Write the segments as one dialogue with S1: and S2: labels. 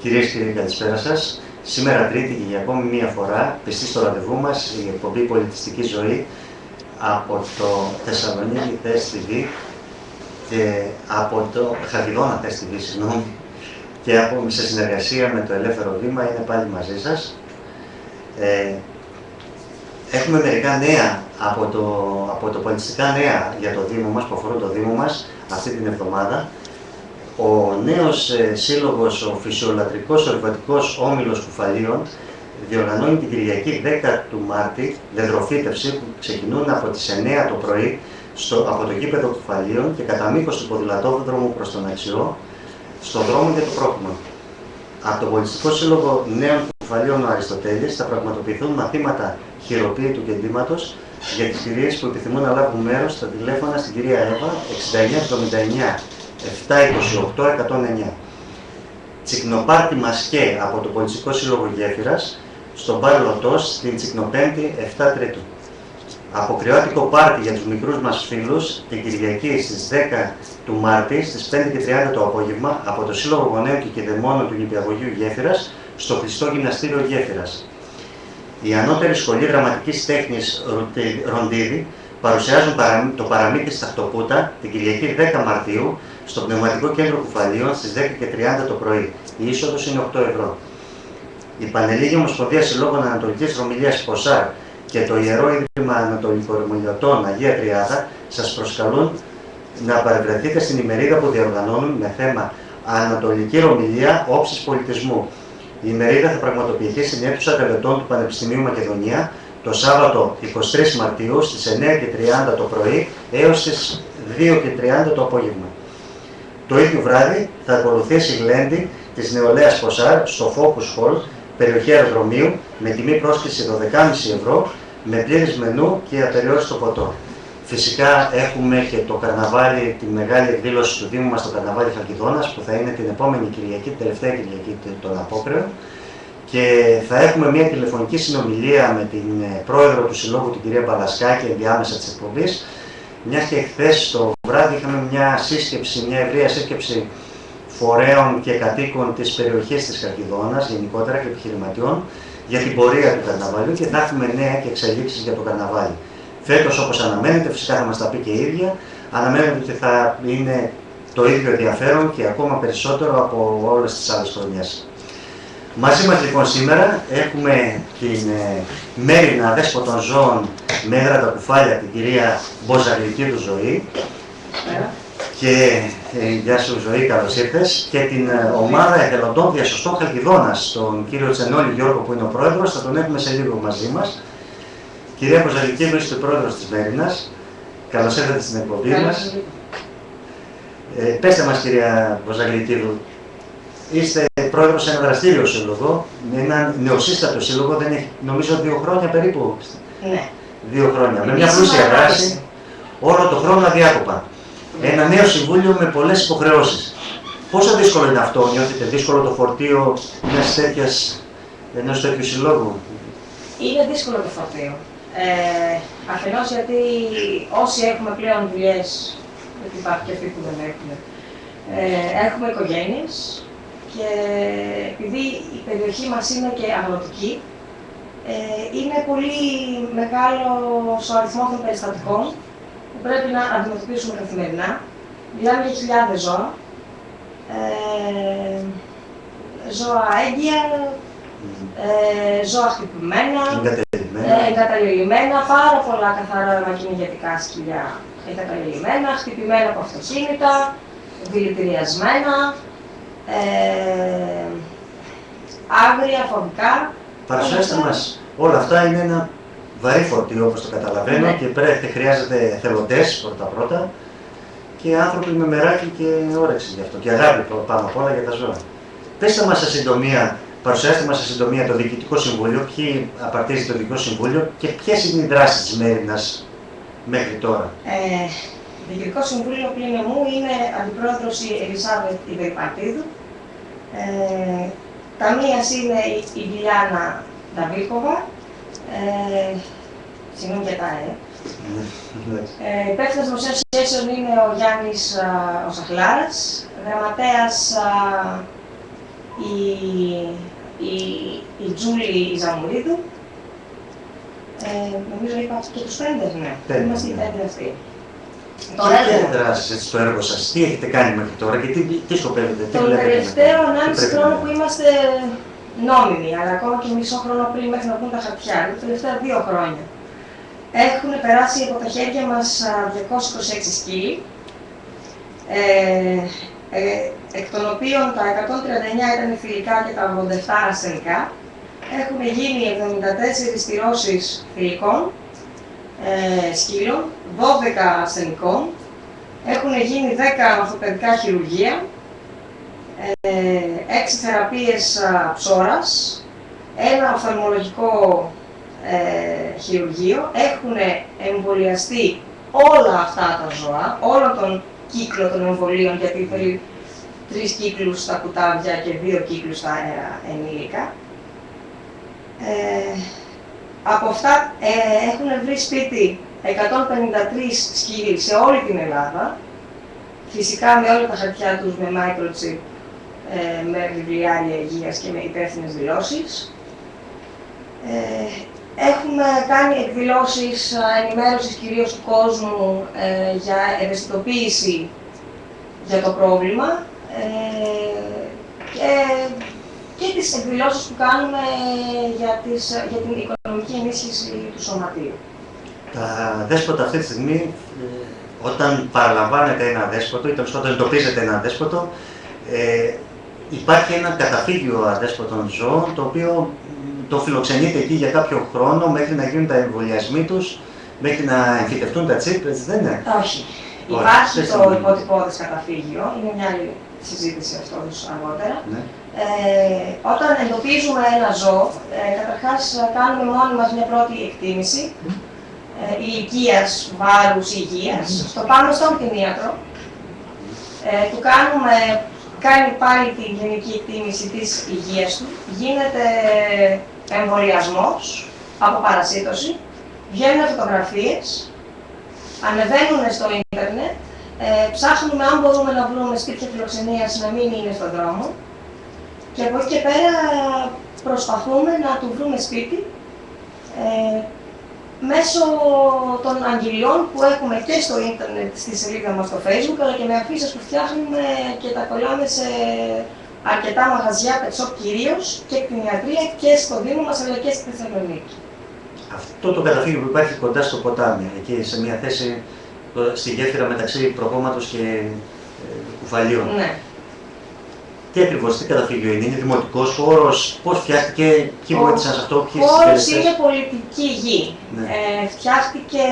S1: Κυρίες και κύριοι, καλησπέρα σας. Σήμερα Τρίτη και για ακόμη μία φορά, πιστή στο ραντεβού μας, η εκπομπή Πολιτιστική Ζωή από το Θεσσαλονίκη Test TV και από το Χαλκιδόνα Test TV, συγγνώμη, και σε συνεργασία με το Ελεύθερο Βήμα είναι πάλι μαζί σας. Έχουμε μερικά νέα από το πολιτιστικά νέα για το Δήμο μας, που αφορούν το Δήμο μας αυτή την εβδομάδα. Ο νέος σύλλογος, ο Φυσιολατρικός Ορειβατικός Όμιλος Κουφαλίων, διοργανώνει την Κυριακή 10 του Μάρτη δεντροφύτευση που ξεκινούν από τις 9 το πρωί από το γήπεδο Κουφαλίων και κατά μήκος του ποδηλατόδρομου προς τον Αξιό, στον δρόμο για το πρόχημα. Από το Πολιτιστικό Σύλλογο Νέων Κουφαλίων ο Αριστοτέλης θα πραγματοποιηθούν μαθήματα χειροποίητου και εντύματος για τις κυρίες που επιθυμούν να λάβουν μέρος στα τηλέφωνα στην κυρία Εύα 6979 728 109. Τσικνοπάρτι Μασκέ από το Πολιτιστικό Σύλλογο Γέφυρας στον Μπαρ Λωτός στην Τσικνοπέμπτη 7 Τρίτου. Αποκριώτικο πάρτι για τους μικρούς μας φίλους την Κυριακή στις 10 του Μάρτη στις 5:30 το απόγευμα από το Σύλλογο Γονέων και Κηδεμόνων του Νηπιαγωγείου Γέφυρας στο Κλειστό Γυμναστήριο Γέφυρας. Η Ανώτερη Σχολή Δραματικής Τέχνης Ροντίδη παρουσιάζουν το παραμύθι στα Χτωπούτα την Κυριακή 10 Μαρτίου στο Πνευματικό Κέντρο Κουφαλίων στις 10:30 το πρωί. Η είσοδος είναι 8 ευρώ. Η Πανελλήνια Ομοσπονδία Συλλόγων Ανατολικής Ρωμιλίας Ποσάρ και το Ιερό Ίδρυμα Ανατολικορομιλιωτών Αγία Τριάδα σας προσκαλούν να παρευρεθείτε στην ημερίδα που διοργανώνουν με θέμα Ανατολική Ρωμιλία Όψης Πολιτισμού. Η ημερίδα θα πραγματοποιηθεί στην αίθουσα τελετών του Πανεπιστημίου Μακεδονία το Σάββατο 23 Μαρτίου στις 9:30 το πρωί έως τις 2:30 το απόγευμα. Το ίδιο βράδυ θα ακολουθήσει η γλέντη της νεολαίας Ποσάρ στο Focus Hall, περιοχή αεροδρομίου, με τιμή πρόσκληση 12,5 ευρώ, με πλήρες μενού και απεριόριστο ποτό. Φυσικά έχουμε και το καρναβάλι, τη μεγάλη εκδήλωση του Δήμου μας, το καρναβάλι Χαλκιδόνας, που θα είναι την επόμενη Κυριακή, την τελευταία Κυριακή των Απόκρεων. Και θα έχουμε μια τηλεφωνική συνομιλία με την πρόεδρο του Συλλόγου, την κυρία Μπαλασκάκη, ενδιάμεσα της εκπομπής. Μιας και χθες το βράδυ είχαμε μια ευρεία σύσκεψη φορέων και κατοίκων της περιοχής της Χαλκιδόνας, γενικότερα και επιχειρηματιών, για την πορεία του καρναβαλιού και θα έχουμε νέα και εξελίξεις για το καρναβάλι. Φέτος, όπως αναμένεται, φυσικά θα μας τα πει και η ίδια, αναμένεται ότι θα είναι το ίδιο ενδιαφέρον και ακόμα περισσότερο από όλες τις άλλες χρονιές. Μαζί μας λοιπόν σήμερα έχουμε την Μέριννα Δέσποτων Ζώων με έδρα τα κουφάλια, την κυρία Μποζαγλικίδου Ζωή. Και γεια σου Ζωή, καλώς ήρθες. Και την ομάδα εθελοντών διασωστών Χαλκιδόνας, τον κύριο Τσενόλη Γιώργο που είναι ο πρόεδρος, θα τον έχουμε σε λίγο μαζί μας. Κυρία Μποζαγλικίδου, είστε πρόεδρος της Μέρινας. Καλώς ήρθατε στην εκπομπή μας. Πέστε μας κυρία Μποζαγλικίδου, είστε πρόεδρος σε ένα δραστήριο σύλλογο, με ένα νεοσύστατο σύλλογο, δεν έχει, νομίζω 2 χρόνια περίπου.
S2: Ναι.
S1: 2 χρόνια, με μια πλούσια δράση, όλο το χρόνο αδιάκοπα. Ένα νέο συμβούλιο με πολλές υποχρεώσεις. Πόσο δύσκολο είναι αυτό, νιώθετε δύσκολο το φορτίο ενός τέτοιου συλλόγου?
S2: Είναι δύσκολο το φορτίο. Αφενός γιατί όσοι έχουμε πλέον δουλειές, γιατί υπάρχει και αυτοί που δεν έχουμε, έχουμε οικογένειες και επειδή η περιοχή μας είναι και αγροτική, είναι πολύ μεγάλος ο αριθμός των περιστατικών που πρέπει να αντιμετωπίσουμε καθημερινά. Μιλάμε για χιλιάδες ζώα, ζώα έγκυα, ζώα χτυπημένα, εγκαταλελειμμένα, πάρα πολλά καθαρά κυνηγετικά σκυλιά εγκαταλελειμμένα, χτυπημένα από αυτοκίνητα, δηλητηριασμένα, άγρια, φοβικά.
S1: Παρουσιάστε μας, όλα αυτά είναι ένα βαρύ φορτίο όπως το καταλαβαίνω,
S2: ναι.
S1: Και χρειάζεται θελοντές πρώτα-πρώτα και άνθρωποι με μεράκι και όρεξη γι' αυτό και αγάπη πάνω απ' όλα για τα ζώα. Πέστε μας σε συντομία, παρουσιάστε μας σε συντομία το Διοικητικό Συμβούλιο, ποιοι απαρτίζει το Διοικητικό Συμβούλιο και ποιες είναι οι δράσεις της Μέρινας μέχρι τώρα.
S2: Το Διοικητικό Συμβούλιο πλην μου είναι αντιπρόεδρος η Ελισάβετ Ιβερπαρτίδου. Ταμείας είναι η Λιλιάνα Νταβίκοβα. Συγγνώμη για τα υπεύθυνος δημοσίων σχέσεων είναι ο Γιάννης ο Σαχλάρας, γραμματέας η Τζούλη Ζαμουρίδου, νομίζω είπα και τους 5, ναι. Είμαστε οι 5 αυτοί.
S1: Τι δράσεις στο έργο σας, τι έχετε κάνει μέχρι τώρα και τι σκοπεύετε, τι
S2: τον
S1: βλέπετε?
S2: Τον τελευταίο 1,5 χρόνο που είμαστε νόμιμοι, αλλά ακόμα και μισό χρόνο πριν μέχρι να βγουν τα χαρτιά, τα τελευταία 2 χρόνια. Έχουν περάσει από τα χέρια μας 226 σκύλοι, εκ των οποίων τα 139 ήταν θηλυκά και τα 87 ασθενικά. Έχουν γίνει 74 στηρώσεις θηλυκών σκύλων, 12 ασθενικών. Έχουν γίνει 10 ορθοπαιδικά χειρουργεία, 6 θεραπείες ψώρας, ένα οφθαλμολογικό χειρουργείο. Έχουν εμβολιαστεί όλα αυτά τα ζώα, όλο τον κύκλο των εμβολίων, γιατί θέλει 3 κύκλους στα κουτάβια και 2 κύκλους στα ενήλικα. Από αυτά έχουν βρει σπίτι 153 σκύλοι σε όλη την Ελλάδα, φυσικά με όλα τα χαρτιά τους, με microchip, με βιβλιάρια υγείας και με υπεύθυνες δηλώσεις. Έχουμε κάνει εκδηλώσεις ενημέρωσης κυρίως του κόσμου για ευαισθητοποίηση για το πρόβλημα και τις εκδηλώσεις που κάνουμε για την οικονομική ενίσχυση του σωματείου.
S1: Τα δέσποτα αυτή τη στιγμή, όταν παραλαμβάνετε ένα δέσποτο ή όταν εντοπίζετε ένα δέσποτο, υπάρχει ένα καταφύγιο αδέσποτων ζώων, το οποίο το φιλοξενείτε εκεί για κάποιο χρόνο μέχρι να γίνουν τα εμβολιασμοί τους, μέχρι να εμφυτευτούν τα τσίπ, έτσι δεν είναι?
S2: Όχι. Υπάρχει το υποτυπώδες καταφύγιο, είναι μια άλλη συζήτηση αυτό αργότερα. Ναι. Όταν εντοπίζουμε ένα ζώο, καταρχάς κάνουμε μόνοι μας μια πρώτη εκτίμηση ηλικίας, βάρους, υγείας. Το πάμε στον κτηνίατρο, του κάνει πάλι την γενική εκτίμηση της υγείας του, γίνεται εμβολιασμός από παρασίτωση, βγαίνουν φωτογραφίες, ανεβαίνουν στο ίντερνετ, ψάχνουμε αν μπορούμε να βρούμε σπίτια φιλοξενίας να μην είναι στον δρόμο και από εκεί και πέρα προσπαθούμε να του βρούμε σπίτι μέσω των αγγελιών που έχουμε και στο ίντερνετ στη σελίδα μας στο Facebook, αλλά και με αφίσες που φτιάχνουμε και τα κολλάμε σε αρκετά μαγαζιά, pet shop κυρίως, και κτηνιατρία και στο Δήμο μας αλλά και στη Θεσσαλονίκη.
S1: Αυτό το καταφύγιο που υπάρχει κοντά στο ποτάμι, εκεί σε μια θέση στη γέφυρα μεταξύ Προκόμματος και Κουφαλίων.
S2: Ναι.
S1: Τι ακριβώς, τι καταφύγιο είναι δημοτικός χώρος, πώς φτιάχτηκε, ποιοι βοήθησαν σε αυτό, ποιοι
S2: συντελεστές? Ο χώρος είναι πολιτική γη. Ναι. Φτιάχτηκε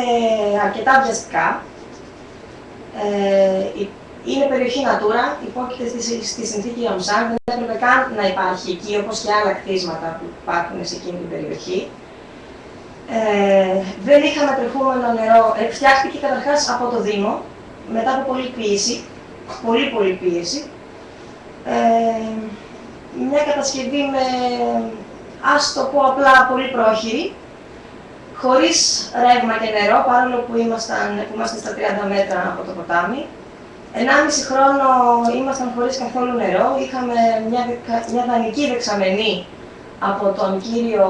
S2: αρκετά βιαστικά. Είναι περιοχή Natura, υπόκειται στη συνθήκη Ραμσάρ, δεν έπρεπε καν να υπάρχει εκεί, όπως και άλλα κτίσματα που υπάρχουν σε εκείνη την περιοχή. Δεν είχαμε τρεχούμενο νερό. Φτιάχτηκε καταρχάς από το Δήμο, μετά από πολλή πίεση, πολύ πίεση. Μια κατασκευή με, ας το πω απλά, πολύ πρόχειρη, χωρίς ρεύμα και νερό, παρόλο που είμαστε στα 30 μέτρα από το ποτάμι. 1,5 χρόνο ήμασταν χωρίς καθόλου νερό, είχαμε μια δανεική δεξαμενή από τον κύριο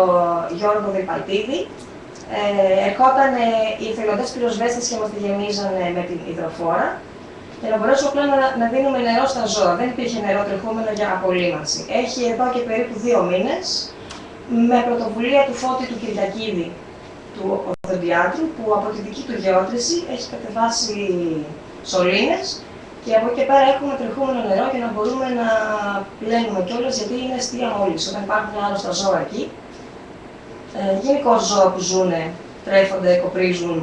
S2: Γιώργο Διπαλτίδη. Ερχόταν οι εθελοντές πυροσβέστες και μας τη γεμίζανε με την υδροφόρα για να μπορέσουμε απλά να δίνουμε νερό στα ζώα. Δεν υπήρχε νερό τρεχούμενο για απολύμανση. Έχει εδώ και περίπου 2 μήνες, με πρωτοβουλία του Φώτη του Κυριακίδη, του οδοντιάτρου, που από τη δική του γεώτρηση έχει κατεβάσει σωλήνες και από εκεί και πέρα έχουμε τρεχούμενο νερό για να μπορούμε να πλένουμε κιόλας, γιατί είναι αστεία μόλις όταν υπάρχουν άρρωστα ζώα εκεί. Γενικώς ζώα που ζουνε, τρέφονται, κοπρίζουν,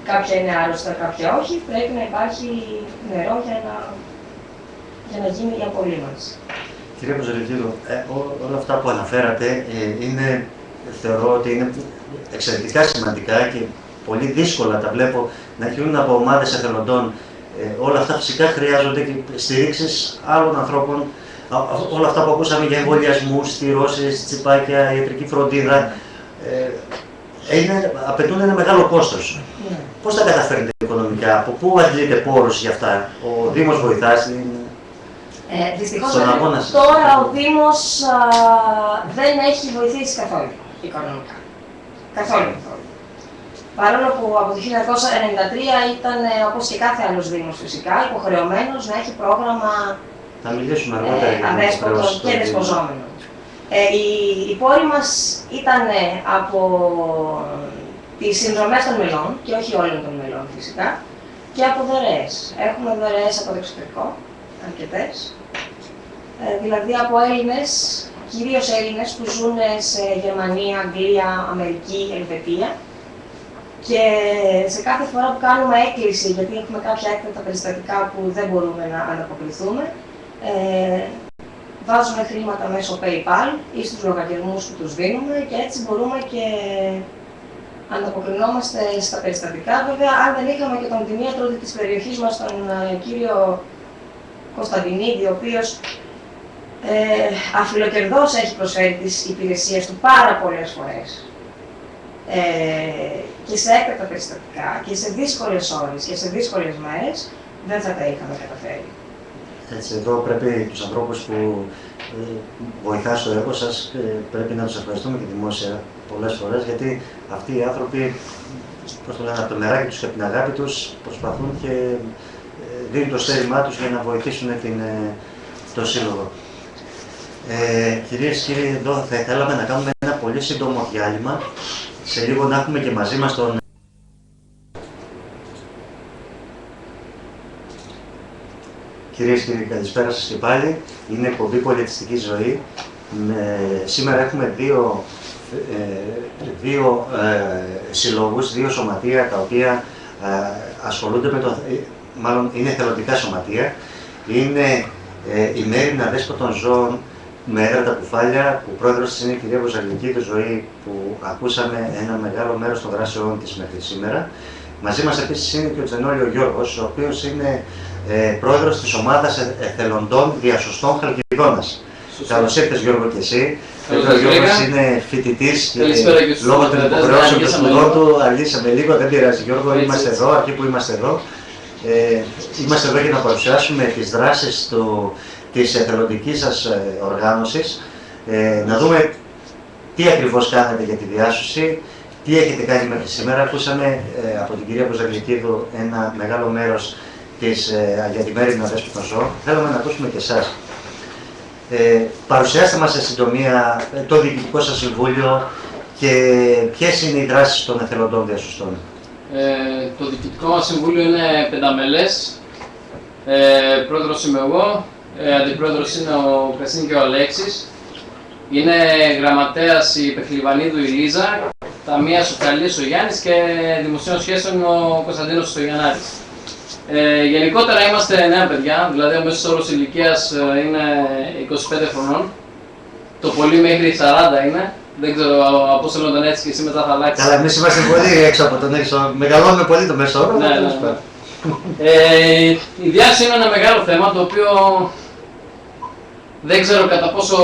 S2: κάποια είναι άρρωστα, κάποια όχι, πρέπει να υπάρχει νερό για να γίνει η απολύμανση.
S1: Κυρία Ποζολητίδου, όλα αυτά που αναφέρατε θεωρώ ότι είναι εξαιρετικά σημαντικά και πολύ δύσκολα τα βλέπω να γίνουν από ομάδες εθελοντών. Όλα αυτά φυσικά χρειάζονται και στηρίξεις άλλων ανθρώπων. Όλα αυτά που ακούσαμε για εμβολιασμούς, στηρώσεις, τσιπάκια, ιατρική φροντίδα, απαιτούν ένα μεγάλο κόστος.
S2: Ναι.
S1: Πώς τα καταφέρνετε οικονομικά, από πού αντλείτε πόρους για αυτά, ο Δήμος βοηθάς?
S2: Δυστυχώς
S1: Στον αγώνα σας.
S2: τώρα ο Δήμος δεν έχει βοηθήσει καθόλου οικονομικά. Καθόλου. Παρόλο που από το 1993 ήταν, όπως και κάθε άλλος Δήμος φυσικά, υποχρεωμένος να έχει πρόγραμμα
S1: Θα μιλήσουμε αργότερα για
S2: αδέσποτο και δεσποζόμενο. Οι πόροι μας ήταν από τις συνδρομές των μελών, και όχι όλων των μελών φυσικά, και από δωρεές. Έχουμε δωρεές από το εξωτερικό, αρκετές. Δηλαδή από Έλληνες, κυρίως Έλληνες που ζουν σε Γερμανία, Αγγλία, Αμερική, Ελβετία. Και σε κάθε φορά που κάνουμε έκκληση, γιατί έχουμε κάποια έκτακτα περιστατικά που δεν μπορούμε να ανταποκριθούμε, βάζουμε χρήματα μέσω PayPal ή στους λογαριασμούς που τους δίνουμε και έτσι μπορούμε και ανταποκρινόμαστε στα περιστατικά. Βέβαια, αν δεν είχαμε και τον κτηνίατρο της περιοχής μας, τον κύριο Κωνσταντινίδη, ο οποίος αφιλοκερδώς έχει προσφέρει τις υπηρεσίες του πάρα πολλές φορές και σε έκτακτα περιστατικά και σε δύσκολες ώρες και σε δύσκολες μέρες, δεν θα τα είχαμε καταφέρει.
S1: Έτσι, εδώ πρέπει τους ανθρώπους που βοηθά στο έργο σας, πρέπει να τους ευχαριστούμε και δημόσια πολλές φορές, γιατί αυτοί οι άνθρωποι, πώς το λένε, από το μεράκι τους και από την αγάπη τους, προσπαθούν και δίνουν το στέρημά τους για να βοηθήσουν το σύλλογο. Κυρίες και κύριοι, εδώ θα θέλαμε να κάνουμε ένα πολύ σύντομο διάλειμμα. Σε λίγο να έχουμε και μαζί μας τον... Κυρίες και κύριοι, καλησπέρα σας και πάλι. Είναι εκπομπή Πολιτιστική Ζωή. Σήμερα έχουμε δύο συλλόγους, δύο σωματεία τα οποία ασχολούνται με το... Μάλλον είναι εθελοντικά σωματεία. Είναι η Μέριμνα Αδέσποτων Ζώων με έδρα τα Κουφάλια, που πρόεδρος της είναι η κυρία Βοζαγλικίδου Ζωή, που ακούσαμε ένα μεγάλο μέρος των δράσεών της μέχρι σήμερα. Μαζί μας επίσης είναι και ο Τζενόλιο Γιώργος, ο οποίος είναι πρόεδρος της ομάδας εθελοντών διασωστών Χαλκιδόνας. Καλώς ήρθες, Γιώργο, και εσύ. Ο Γιώργος είναι φοιτητής και λόγω των υποχρεώσεων των σπουδών του αργήσαμε λίγο, δεν πειράζει, Γιώργο, είμαστε εδώ, αρκεί που είμαστε εδώ. Είμαστε εδώ για να παρουσιάσουμε τις δράσεις της εθελοντικής σας οργάνωσης, να δούμε τι ακριβώς κάνετε για τη διάσωση, τι έχετε κάνει μέχρι σήμερα. Ακούσαμε από την κυρία Βοζαγλικίδου ένα μεγάλο μέρος για τη Μέριμνα Αδέσποτων Ζώων. Θέλουμε να ακούσουμε και εσάς. Παρουσιάστε μας σε συντομία το διοικητικό σας συμβούλιο και ποιες είναι οι δράσεις των εθελοντών διασωστών.
S3: Το διοικητικό μας συμβούλιο είναι πενταμελές. Πρόεδρος είμαι εγώ, αντιπρόεδρος είναι ο Κασίν και ο Αλέξης. Είναι γραμματέας η Πεχλιβανίδου η Λίζα, ταμείας ο Καλής ο Γιάννης και δημοσίων σχέσεων ο Κωνσταντίνος ο Γιαννάρης. Γενικότερα είμαστε νέα παιδιά, δηλαδή ο μέσος όρος ηλικίας είναι 25 χρονών. Το πολύ μέχρι 40 είναι. Δεν ξέρω από όσο ήταν έτσι και εσύ μετά θα αλλάξει.
S1: Καλά, εμείς είμαστε πολύ έξω από τον έξω. Μεγαλώνουμε πολύ το μέσο όρο.
S3: Ναι. Η διάσωση είναι ένα μεγάλο θέμα το οποίο δεν ξέρω κατά πόσο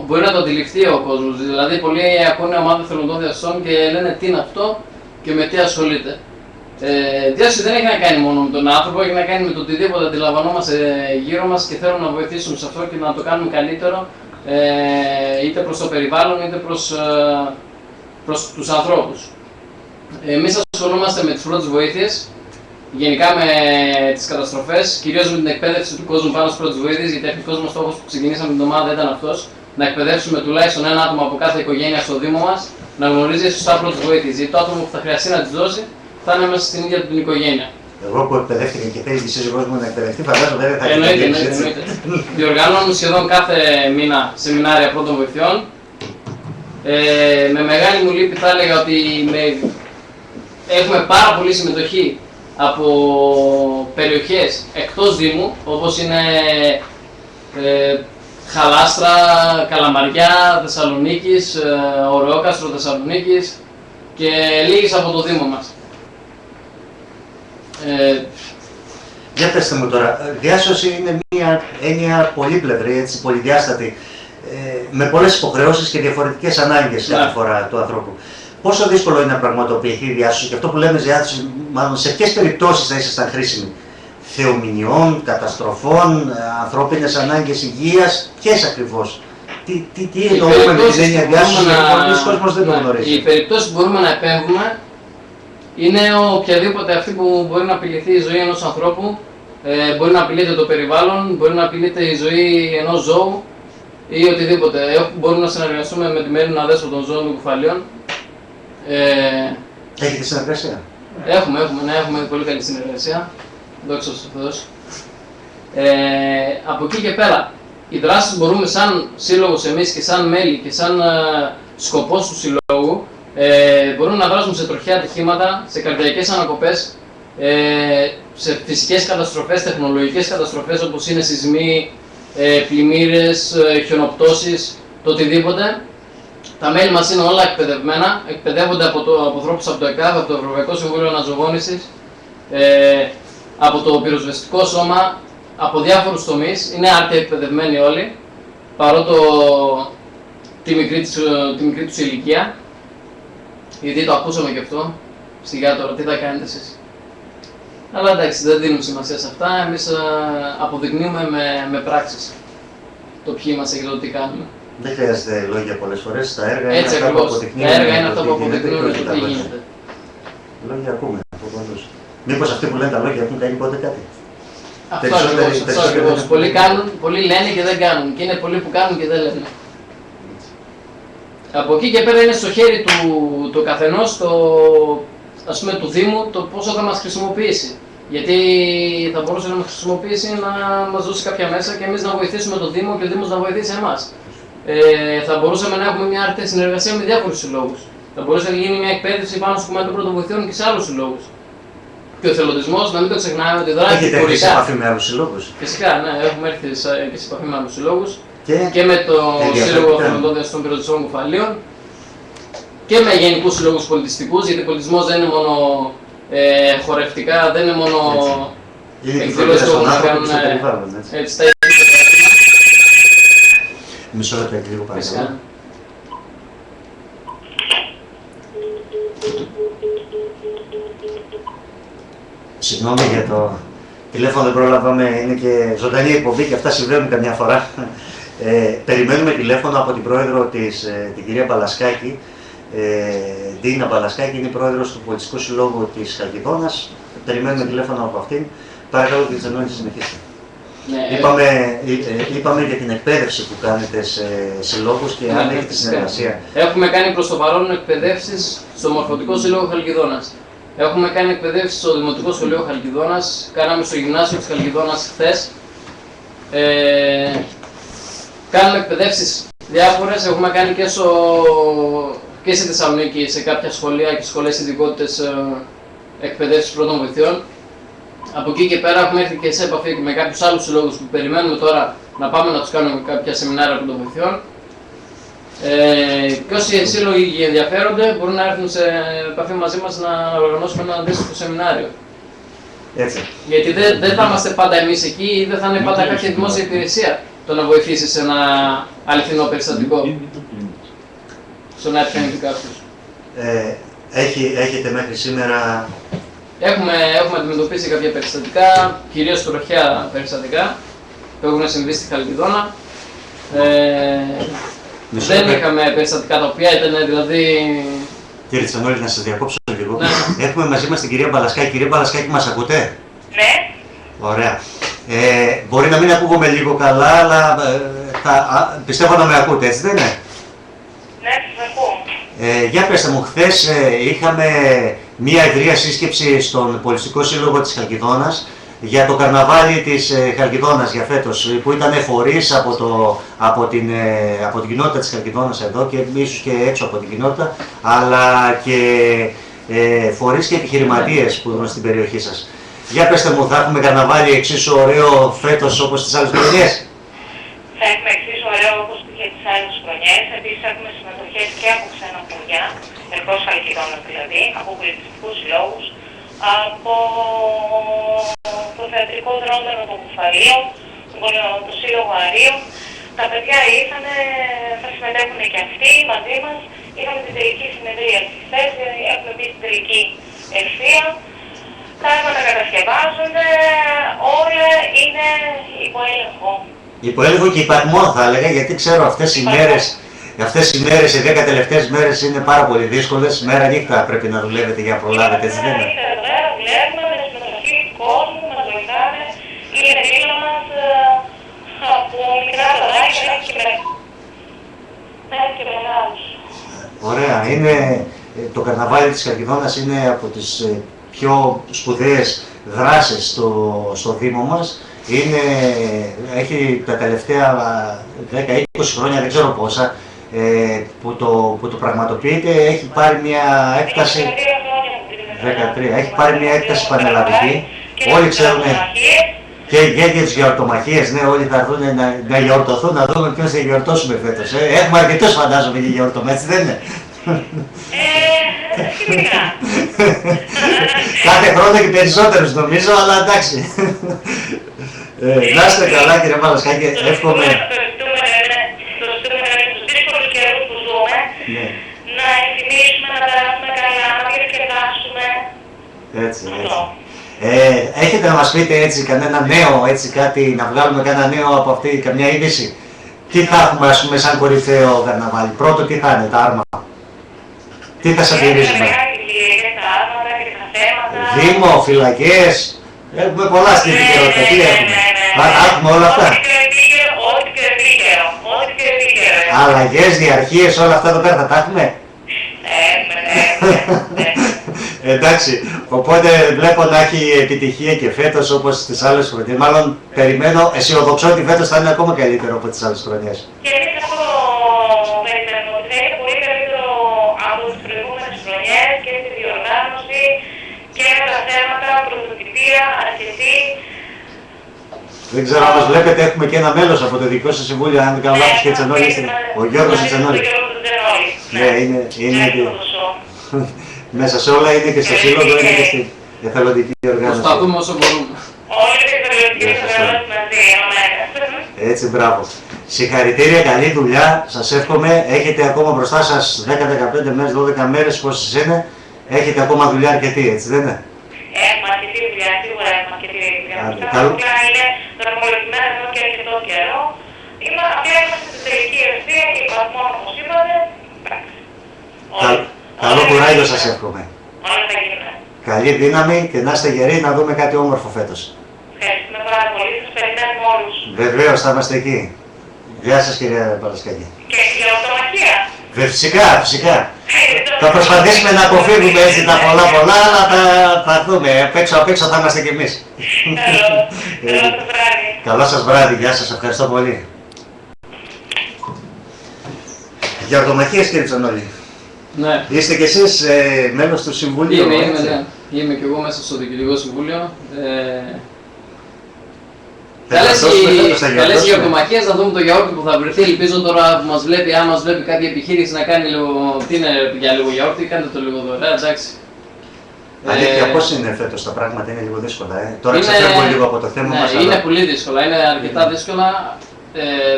S3: μπορεί να το αντιληφθεί ο κόσμος. Δηλαδή, πολλοί ακούνε ομάδα εθελοντών διασωστών και λένε τι είναι αυτό και με τι ασχολείται. Διάσωση δεν έχει να κάνει μόνο με τον άνθρωπο, έχει να κάνει με το οτιδήποτε αντιλαμβανόμαστε γύρω μας και θέλουμε να βοηθήσουμε σε αυτό και να το κάνουμε καλύτερο, είτε προς το περιβάλλον είτε προς τους ανθρώπους. Εμείς ασχολούμαστε με τις πρώτες βοήθειες, γενικά με τις καταστροφές, κυρίως με την εκπαίδευση του κόσμου πάνω στις πρώτες βοήθειες, γιατί αρχικός μας στόχος που ξεκινήσαμε την ομάδα ήταν αυτός, να εκπαιδεύσουμε τουλάχιστον ένα άτομο από κάθε οικογένεια στο Δήμο μας να γνωρίζει σωστά πρώτες βοήθειες, γιατί το άτομο που θα χρειαστεί να τις δώσει θα είναι μέσα στην ίδια την οικογένεια.
S1: Εγώ που εκπαιδεύτηκα και θέλει η σύζυγός μου να εκπαιδευτεί, φαντάζομαι δεν θα
S3: εννοείται. Διοργανώνουμε σχεδόν κάθε μήνα σεμινάρια πρώτων βοηθειών. Με μεγάλη μου λύπη θα έλεγα ότι έχουμε πάρα πολλή συμμετοχή από περιοχές εκτός Δήμου, όπως είναι Χαλάστρα, Καλαμαριά, Θεσσαλονίκης, Ορεόκαστρο Θεσσαλονίκης και λίγες από το Δήμο μας.
S1: Για πέστε μου τώρα, διάσωση είναι μια έννοια πολύπλευρη, έτσι, πολυδιάστατη, με πολλές υποχρεώσεις και διαφορετικές ανάγκες κάθε φορά του ανθρώπου. Πόσο δύσκολο είναι να πραγματοποιηθεί η διάσωση και αυτό που λέμε διάσωση, μάλλον σε ποιες περιπτώσεις θα ήσασταν χρήσιμοι. θεομηνιών, καταστροφών, ανθρώπινες ανάγκες υγείας, ποιες ακριβώς? Τι εννοούμε με την έννοια διάσωσης, γιατί πολλοί κόσμος δεν το γνωρίζει.
S3: Οι περιπτώσεις που μπορούμε να επέμβουμε είναι οποιαδήποτε αυτή που μπορεί να απειληθεί η ζωή ενός ανθρώπου, μπορεί να απειλείται το περιβάλλον, μπορεί να απειλείται η ζωή ενός ζώου ή οτιδήποτε. Μπορούμε να συνεργαστούμε με τη μέρημνα δέσποτων των ζώων των κουφαλίων.
S1: Έχετε συνεργασία?
S3: Έχουμε πολύ καλή συνεργασία. Δόξα τω Θεώ. Από εκεί και πέρα, οι δράσεις μπορούμε σαν σύλλογος εμείς και σαν μέλη και σαν σκοπός του συλλόγου, μπορούμε να δράσουμε σε τροχαία ατυχήματα, σε καρδιακές ανακοπές, σε φυσικές καταστροφές, τεχνολογικές καταστροφές όπως είναι σεισμοί, πλημμύρες, χιονοπτώσεις, το οτιδήποτε. Τα μέλη μας είναι όλα εκπαιδευμένα, εκπαιδεύονται από ανθρώπους από το ΕΚΑΒ, από το Ευρωπαϊκό Συμβούλιο Αναζωογόνησης, από το πυροσβεστικό σώμα, από διάφορους τομείς. Είναι άρτια εκπαιδευμένοι όλοι, παρότι τη μικρή τους ηλικία. Γιατί το ακούσαμε και αυτό, σιγά τώρα, τι θα κάνετε εσείς. Αλλά εντάξει, δεν δίνουμε σημασία σε αυτά, εμείς αποδεικνύουμε με πράξεις το ποιοι είμαστε και το τι κάνουμε.
S1: Δεν χρειάζεται λόγια πολλές φορές, τα έργα
S3: Έτσι
S1: είναι αυτά που
S3: ακριβώς.
S1: αποδεικνύουν.
S3: Τα έργα είναι αυτά που αποδεικνύουν το τι γίνεται.
S1: Λόγια ακούμε από πολλούς. Μήπως αυτοί που λένε τα λόγια έχουν κάνει ποτέ κάτι?
S3: Αυτό ακριβώς. Πολλοί λένε και δεν κάνουν. Και είναι πολλοί που κάνουν και δεν λένε. Από εκεί και πέρα είναι στο χέρι του καθενός, ας πούμε του Δήμου, το πόσο θα μας χρησιμοποιήσει. Γιατί θα μπορούσε να μας χρησιμοποιήσει να μας δώσει κάποια μέσα και εμείς να βοηθήσουμε τον Δήμο και ο Δήμος να βοηθήσει εμάς. Θα μπορούσαμε να έχουμε μια άρτια συνεργασία με διάφορους συλλόγους. Θα μπορούσε να γίνει μια εκπαίδευση πάνω στο κομμάτι των πρωτοβοηθειών και σε άλλους συλλόγους. Και ο εθελοντισμός, να μην το ξεχνάμε ότι δράσει.
S1: Έχετε έρθει σε επαφή με άλλους συλλόγους?
S3: Φυσικά, ναι, έχουμε έρθει και σε επαφή με άλλους συλλόγους. Και με το Σύλλογο Εθελοντών Διασωστών Πυροσβεστικών Κουφαλίων και με γενικούς συλλόγους πολιτιστικούς, γιατί πολιτισμός δεν είναι μόνο χορευτικά, δεν είναι μόνο
S1: εκδηλώσεις που να κάνουν έτσι. Μισό λεπτό λίγο παρακαλώ. Συγγνώμη για το τηλέφωνο, δεν πρόλαβαμε, είναι και ζωντανή εκπομπή και αυτά συμβαίνουν καμιά φορά. Περιμένουμε τηλέφωνο από την πρόεδρο την κυρία Παλασκάκη. Ντίνα Παλασκάκη είναι η πρόεδρος του Πολιτιστικού Συλλόγου της Χαλκιδόνας. Περιμένουμε τηλέφωνο από αυτήν. Παρακαλώ την Τσανώνη, συνεχίστε. Ναι, είπαμε για την εκπαίδευση που κάνετε σε συλλόγους και αν έχετε συνεργασία.
S3: Έχουμε κάνει προς το παρόν εκπαιδεύσεις στο Μορφωτικό Σύλλογο Χαλκιδόνας. Έχουμε κάνει εκπαιδεύσεις στο Δημοτικό Σχολείο Χαλκιδόνας. Κάναμε στο Γυμνάσιο της Χαλκιδόνας χθες. Κάνουμε εκπαιδεύσεις διάφορες. Έχουμε κάνει και στη Θεσσαλονίκη σε κάποια σχολεία και σχολές ειδικότητες εκπαιδεύσεις πρώτων βοηθειών. Από εκεί και πέρα έχουμε έρθει και σε επαφή με κάποιους άλλους συλλόγους που περιμένουμε τώρα να πάμε να τους κάνουμε κάποια σεμινάρια πρώτων βοηθειών. Και όσοι σύλλογοι ενδιαφέρονται μπορούν να έρθουν σε επαφή μαζί μας να οργανώσουμε ένα αντίστοιχο σεμινάριο.
S1: Έτσι.
S3: Γιατί δεν θα είμαστε πάντα εμείς εκεί ή δεν θα είναι πάντα κάποια δημόσια υπηρεσία το να βοηθήσει σε ένα αληθινό περιστατικό. Στο να επιφανθεί κάποιος.
S1: Έχετε μέχρι σήμερα...
S3: Έχουμε αντιμετωπίσει κάποια περιστατικά, κυρίως τροχαία περιστατικά που έχουν συμβεί στη Χαλκιδόνα. Δεν είχαμε περιστατικά τα οποία ήταν δηλαδή...
S1: Κύριε Τσανόλη, να σας διακόψω λίγο. Ναι. Έχουμε μαζί μας την κυρία Παλασκάκη. Κυρία Παλασκάκη, μας ακούτε?
S4: Ναι.
S1: Ωραία. Μπορεί να μην ακούγομαι λίγο καλά, αλλά πιστεύω να με ακούτε, έτσι δεν είναι?
S4: Ναι, σας ακούω.
S1: Για πέστε μου, χθες είχαμε μία ευρεία σύσκεψη στον Πολιτιστικό Σύλλογο της Χαλκιδόνας για το καρναβάλι της Χαλκιδόνας για φέτος, που ήταν φορείς από την κοινότητα της Χαλκιδόνας εδώ και ίσως και έξω από την κοινότητα, αλλά και φορείς και επιχειρηματίες που δουν στην περιοχή σας. Για πέστε μου, θα έχουμε καρναβάλι εξίσου ωραίο φέτος όπως τις άλλες χρονιές?
S4: Θα έχουμε εξίσου ωραίο όπως και τις άλλες χρονιές. Επίσης έχουμε συμμετοχές και από ξένα χωριά, εκτός Χαλκιδόνας δηλαδή, από πολιτιστικούς συλλόγους, από το θεατρικό δρόμενο των Κουφαλίων, το Σύλλογο Αρίων. Τα παιδιά ήρθανε, θα συμμετέχουν και αυτοί μαζί μας. Είχαμε την τελική συνεδρία χθες, έχουμε μπει στην τελική ευθεία. τα έργα κατασκευάζονται, όλα είναι υπό έλεγχο.
S1: Υπό έλεγχο και υπαρμό θα έλεγα, γιατί ξέρω αυτές οι μέρες, οι 10 τελευταίες μέρες είναι πάρα πολύ δύσκολες. Μέρα νύχτα πρέπει να δουλεύετε για να προλάβετε, έτσι δεν είναι?
S4: Δουλεύουμε με τη συμμετοχή του κόσμου, μας βοηθάνε, είναι δίπλα μας από μικρά παιδάκια και μεγάλους.
S1: Ωραία. Το καρναβάλι της Χαλκιδόνας είναι από τις πιο σπουδαίες δράσεις στο Δήμο μας. Έχει τα τελευταία 10-20 χρόνια, δεν ξέρω πόσα, που το πραγματοποιείται. Έχει πάρει μια έκταση 13, έχει πάρει μια έκταση πανελλαδική. Όλοι ξέρουν και για τις γιορτομαχίες, ναι, όλοι θα έρθουν να γιορτωθούν, να δούμε ποιος θα γιορτώσουμε φέτος. Έχουμε αρκετούς φαντάζομαι για γιορτωμές, έτσι δεν είναι?
S4: Σχετικά.
S1: Κάθε χρόνο και περισσότερους νομίζω, αλλά εντάξει. Να είστε καλά κύριε Μαλασκάκη, εύχομαι.
S4: Το ζητούμε στους δύσκολους καιρούς που ζούμε, να εκτιμήσουμε, να περάσουμε καλά, να διασκεδάσουμε.
S1: Έτσι. Έχετε να μας πείτε έτσι κανένα νέο, έτσι κάτι, να βγάλουμε κανένα νέο από αυτή, καμιά είδηση? Τι θα έχουμε ας πούμε σαν κορυφαίο καρναβάλι? Πρώτο τι θα είναι, τα άρματα? Τι θα σαντηρίζουμε? Δήμο, φυλακές, έχουμε πολλά στην επικαιρότητα, τι έχουμε? Έχουμε όλα αυτά.
S4: Ό,τι και επίκαιρο.
S1: Αλλαγές, διαρχίες, όλα αυτά εδώ πέρα θα τα έχουμε? Εντάξει, οπότε βλέπω να έχει επιτυχία και φέτος όπως τις άλλες χρονιές. Μάλλον περιμένω, αισιοδοξώ ότι φέτος θα είναι ακόμα καλύτερο από τις άλλες χρονιές.
S4: Και εμείς αυτό περιμένουμε, ότι θα είναι πολύ καλύτερο από τις προηγούμενες χρονιές και στη διοργάνωση και με τα θέματα, πρωτοτυπία, αρκετή.
S1: Δεν ξέρω αν μας βλέπετε, έχουμε και ένα μέλος από το δικό σας συμβούλιο, αν δεν κάνω λάθος, και Τσενόλη, ο Γιώργος Τσενόλη. Ναι, είναι και... Μέσα σε όλα είναι και στο σύλλογο, είναι και στην εθελοντική οργάνωση.
S3: Προσπαθούμε όσο μπορούμε.
S4: Όλες οι εθελοντικές οργανώσεις μαζί, ενωμένες.
S1: Έτσι, μπράβο. Συγχαρητήρια, καλή δουλειά. Σας εύχομαι. Έχετε ακόμα μπροστά σας 10-15 μέρες, 12 μέρες, πόσες είναι. Έχετε ακόμα δουλειά αρκετή, έτσι δεν είναι?
S4: Έχουμε αρκετή δουλειά, σίγουρα έχουμε αρκετή δουλειά. Απλά είναι δρομολογημένα εδώ και αρκετό καιρό. Απλά είμαστε στην τελική ευθεία και υπαρμόν, όπως είπατε.
S1: Καλό κουράγιο σας εύχομαι.
S4: Όλα θα γίνουν.
S1: Καλή δύναμη και να είστε γεροί να δούμε κάτι όμορφο φέτος.
S4: Ευχαριστούμε πάρα πολύ. Σας περιμένουμε όλους.
S1: Βεβαίως, θα είμαστε εκεί. Γεια σας κύριε Παρασκάκη.
S4: Και για οτομαχία.
S1: Φυσικά. Θα προσπαθήσουμε να αποφύγουμε έτσι τα πολλά, αλλά θα δούμε. Απ' έξω θα είμαστε κι εμείς.
S4: Καλό σας βράδυ.
S1: Καλό σας βράδυ. Γεια σας. Ευχαριστώ πολύ. Για οτομαχίες κύριε Τσανόλη.
S3: Ναι.
S1: Είστε κι εσείς μέλος του Συμβουλίου?
S3: Είμαι και εγώ μέσα στο Διοικητικό Συμβούλιο. Καλές γιορτομαχίες, να δούμε το γιαούρτι που θα βρεθεί. Ελπίζω τώρα που μας βλέπει, αν μας βλέπει κάποια επιχείρηση να κάνει λίγο. Τι είναι για λίγο γιαούρτι, κάντε το λίγο δωρεά, εντάξει.
S1: Αλήθεια, πώς είναι φέτος τα πράγματα, είναι λίγο δύσκολα. Τώρα ξεφεύγω λίγο από το θέμα μας.
S3: Είναι πολύ δύσκολα, είναι αρκετά δύσκολα.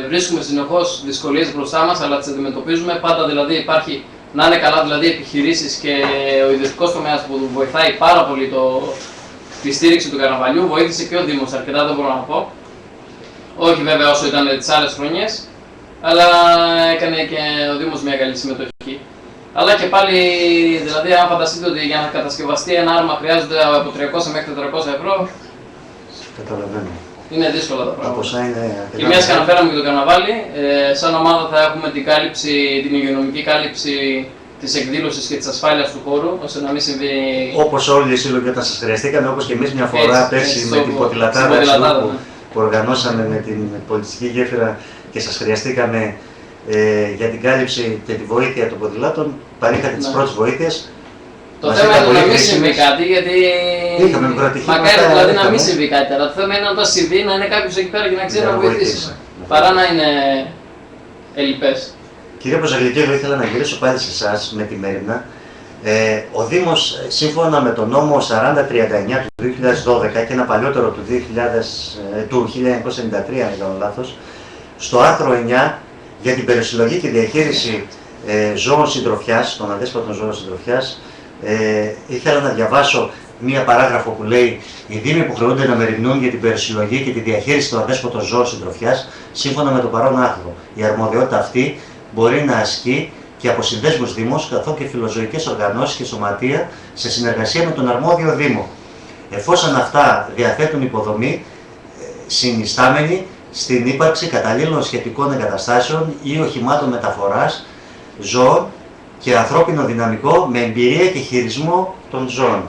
S3: Βρίσκουμε συνεχώς δυσκολίες μπροστά μας, αλλά τις αντιμετωπίζουμε. Πάντα δηλαδή υπάρχει να είναι καλά δηλαδή επιχειρήσεις και ο ιδιωτικός τομέας που βοηθάει πάρα πολύ τη στήριξη του καρναβαλιού. Βοήθησε και ο Δήμος αρκετά, δεν μπορώ να πω. Όχι βέβαια όσο ήταν τις άλλες χρονιές, αλλά έκανε και ο Δήμος μια καλή συμμετοχή. Αλλά και πάλι, δηλαδή, αν φανταστείτε ότι για να κατασκευαστεί ένα άρμα χρειάζονται από 300 μέχρι 400 ευρώ.
S1: Καταλαβαίνω.
S3: Είναι δύσκολα τα πράγματα. Και μιας και αναφέραμε και το καρναβάλι, σαν ομάδα θα έχουμε την υγειονομική κάλυψη της εκδήλωσης και της ασφάλειας του χώρου, ώστε να μην συμβεί.
S1: Όπως όλοι οι σύλλογοι όταν σας χρειαστήκαμε, όπως και εμείς μια φορά πέρσι με την Ποδηλατάδα που οργανώσαμε με την πολιτιστική γέφυρα και σας χρειαστήκαμε για την κάλυψη και τη βοήθεια των ποδηλάτων, παρήχατε τις πρώτες βοήθειες.
S3: Το θέμα είναι να μην συμβεί κάτι, γιατί μακάρι δηλαδή να μην συμβεί κάτι, αλλά το θέμα είναι όταν συμβεί να είναι κάποιος εκεί πέρα και να ξέρει να βοηθήσει, παρά να είναι ελλειπές.
S1: Κύριε Ποζαγλικίδου, ήθελα να γυρίσω πάλι σε εσάς με τη Μέριμνα. Ο Δήμος, σύμφωνα με τον νόμο 4039 του 2012 και ένα παλιότερο του 1993, αν δεν κάνω λάθος, στο άρθρο 9 για την περισυλλογή και διαχείριση ζώων συντροφιάς, των αδέσποτων ζώων συντροφιάς, ήθελα να διαβάσω μία παράγραφο που λέει: οι Δήμοι υποχρεούνται να μεριμνούν για την περισυλλογή και τη διαχείριση του αδέσποτου ζώου συντροφιάς, σύμφωνα με το παρόν άρθρο. Η αρμοδιότητα αυτή μπορεί να ασκεί και από συνδέσμους Δήμους, καθώς και φιλοζωικές οργανώσεις και σωματεία σε συνεργασία με τον αρμόδιο Δήμο, εφόσον αυτά διαθέτουν υποδομή συνιστάμενη στην ύπαρξη καταλήλων σχετικών εγκαταστάσεων ή οχημάτων μεταφοράς ζώων και ανθρώπινο δυναμικό με εμπειρία και χειρισμό των ζώων.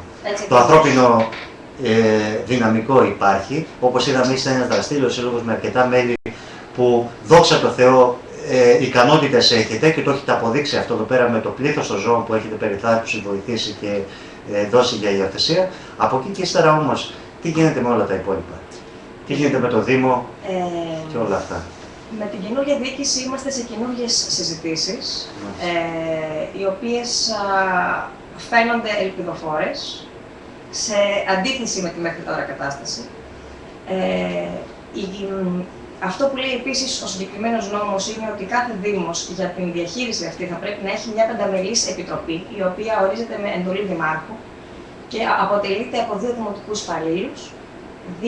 S1: Το ανθρώπινο δυναμικό υπάρχει, όπως είδαμε, είστε ένας δραστήριος σύλλογος με αρκετά μέλη που, δόξα τω Θεώ, ικανότητες έχετε και το έχετε αποδείξει αυτό εδώ πέρα με το πλήθος των ζώων που έχετε περιθάλψει, βοηθήσει και δώσει για υιοθεσία. Από εκεί και ύστερα όμως, τι γίνεται με όλα τα υπόλοιπα? Τι γίνεται με το Δήμο και όλα αυτά?
S2: Με την καινούργια διοίκηση είμαστε σε καινούργιες συζητήσεις, οι οποίες φαίνονται ελπιδοφόρες, σε αντίθεση με τη μέχρι τώρα κατάσταση. Αυτό που λέει επίσης ο συγκεκριμένος νόμος είναι ότι κάθε Δήμος για την διαχείριση αυτή θα πρέπει να έχει μια πενταμελής επιτροπή, η οποία ορίζεται με εντολή Δημάρχου και αποτελείται από 2 δημοτικούς υπαλλήλους, 2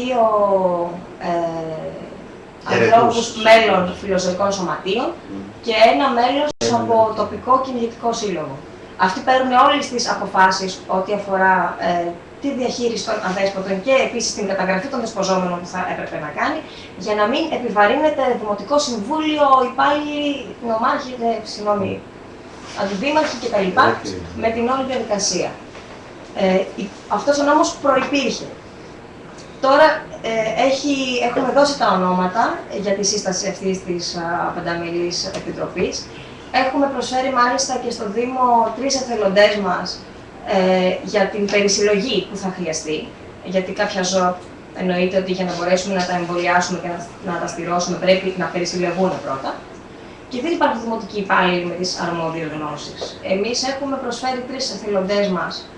S2: ανθρώπους μέλων φιλοζωικών σωματείων και 1 μέλος από τοπικό κυνηγητικό σύλλογο. Αυτοί παίρνουν όλες τις αποφάσεις ό,τι αφορά τη διαχείριση των αδέσποτων και επίσης την καταγραφή των δεσποζόμενων που θα έπρεπε να κάνει, για να μην επιβαρύνεται Δημοτικό Συμβούλιο, υπάλληλοι, νομάρχοι, αντιδήμαρχοι κτλ. Με την όλη διαδικασία. Αυτός ο νόμος προϋπήρχε. Τώρα έχουμε δώσει τα ονόματα για τη σύσταση αυτής της πενταμελής επιτροπής. Έχουμε προσφέρει μάλιστα και στο Δήμο 3 εθελοντές μας για την περισυλλογή που θα χρειαστεί, γιατί κάποια ζώα εννοείται ότι για να μπορέσουμε να τα εμβολιάσουμε και να τα στηρώσουμε πρέπει να περισυλλογούν πρώτα. Και δεν υπάρχουν δημοτικοί υπάλληλοι με τις αρμόδιες γνώσεις. Εμείς έχουμε προσφέρει 3 εθελοντές μας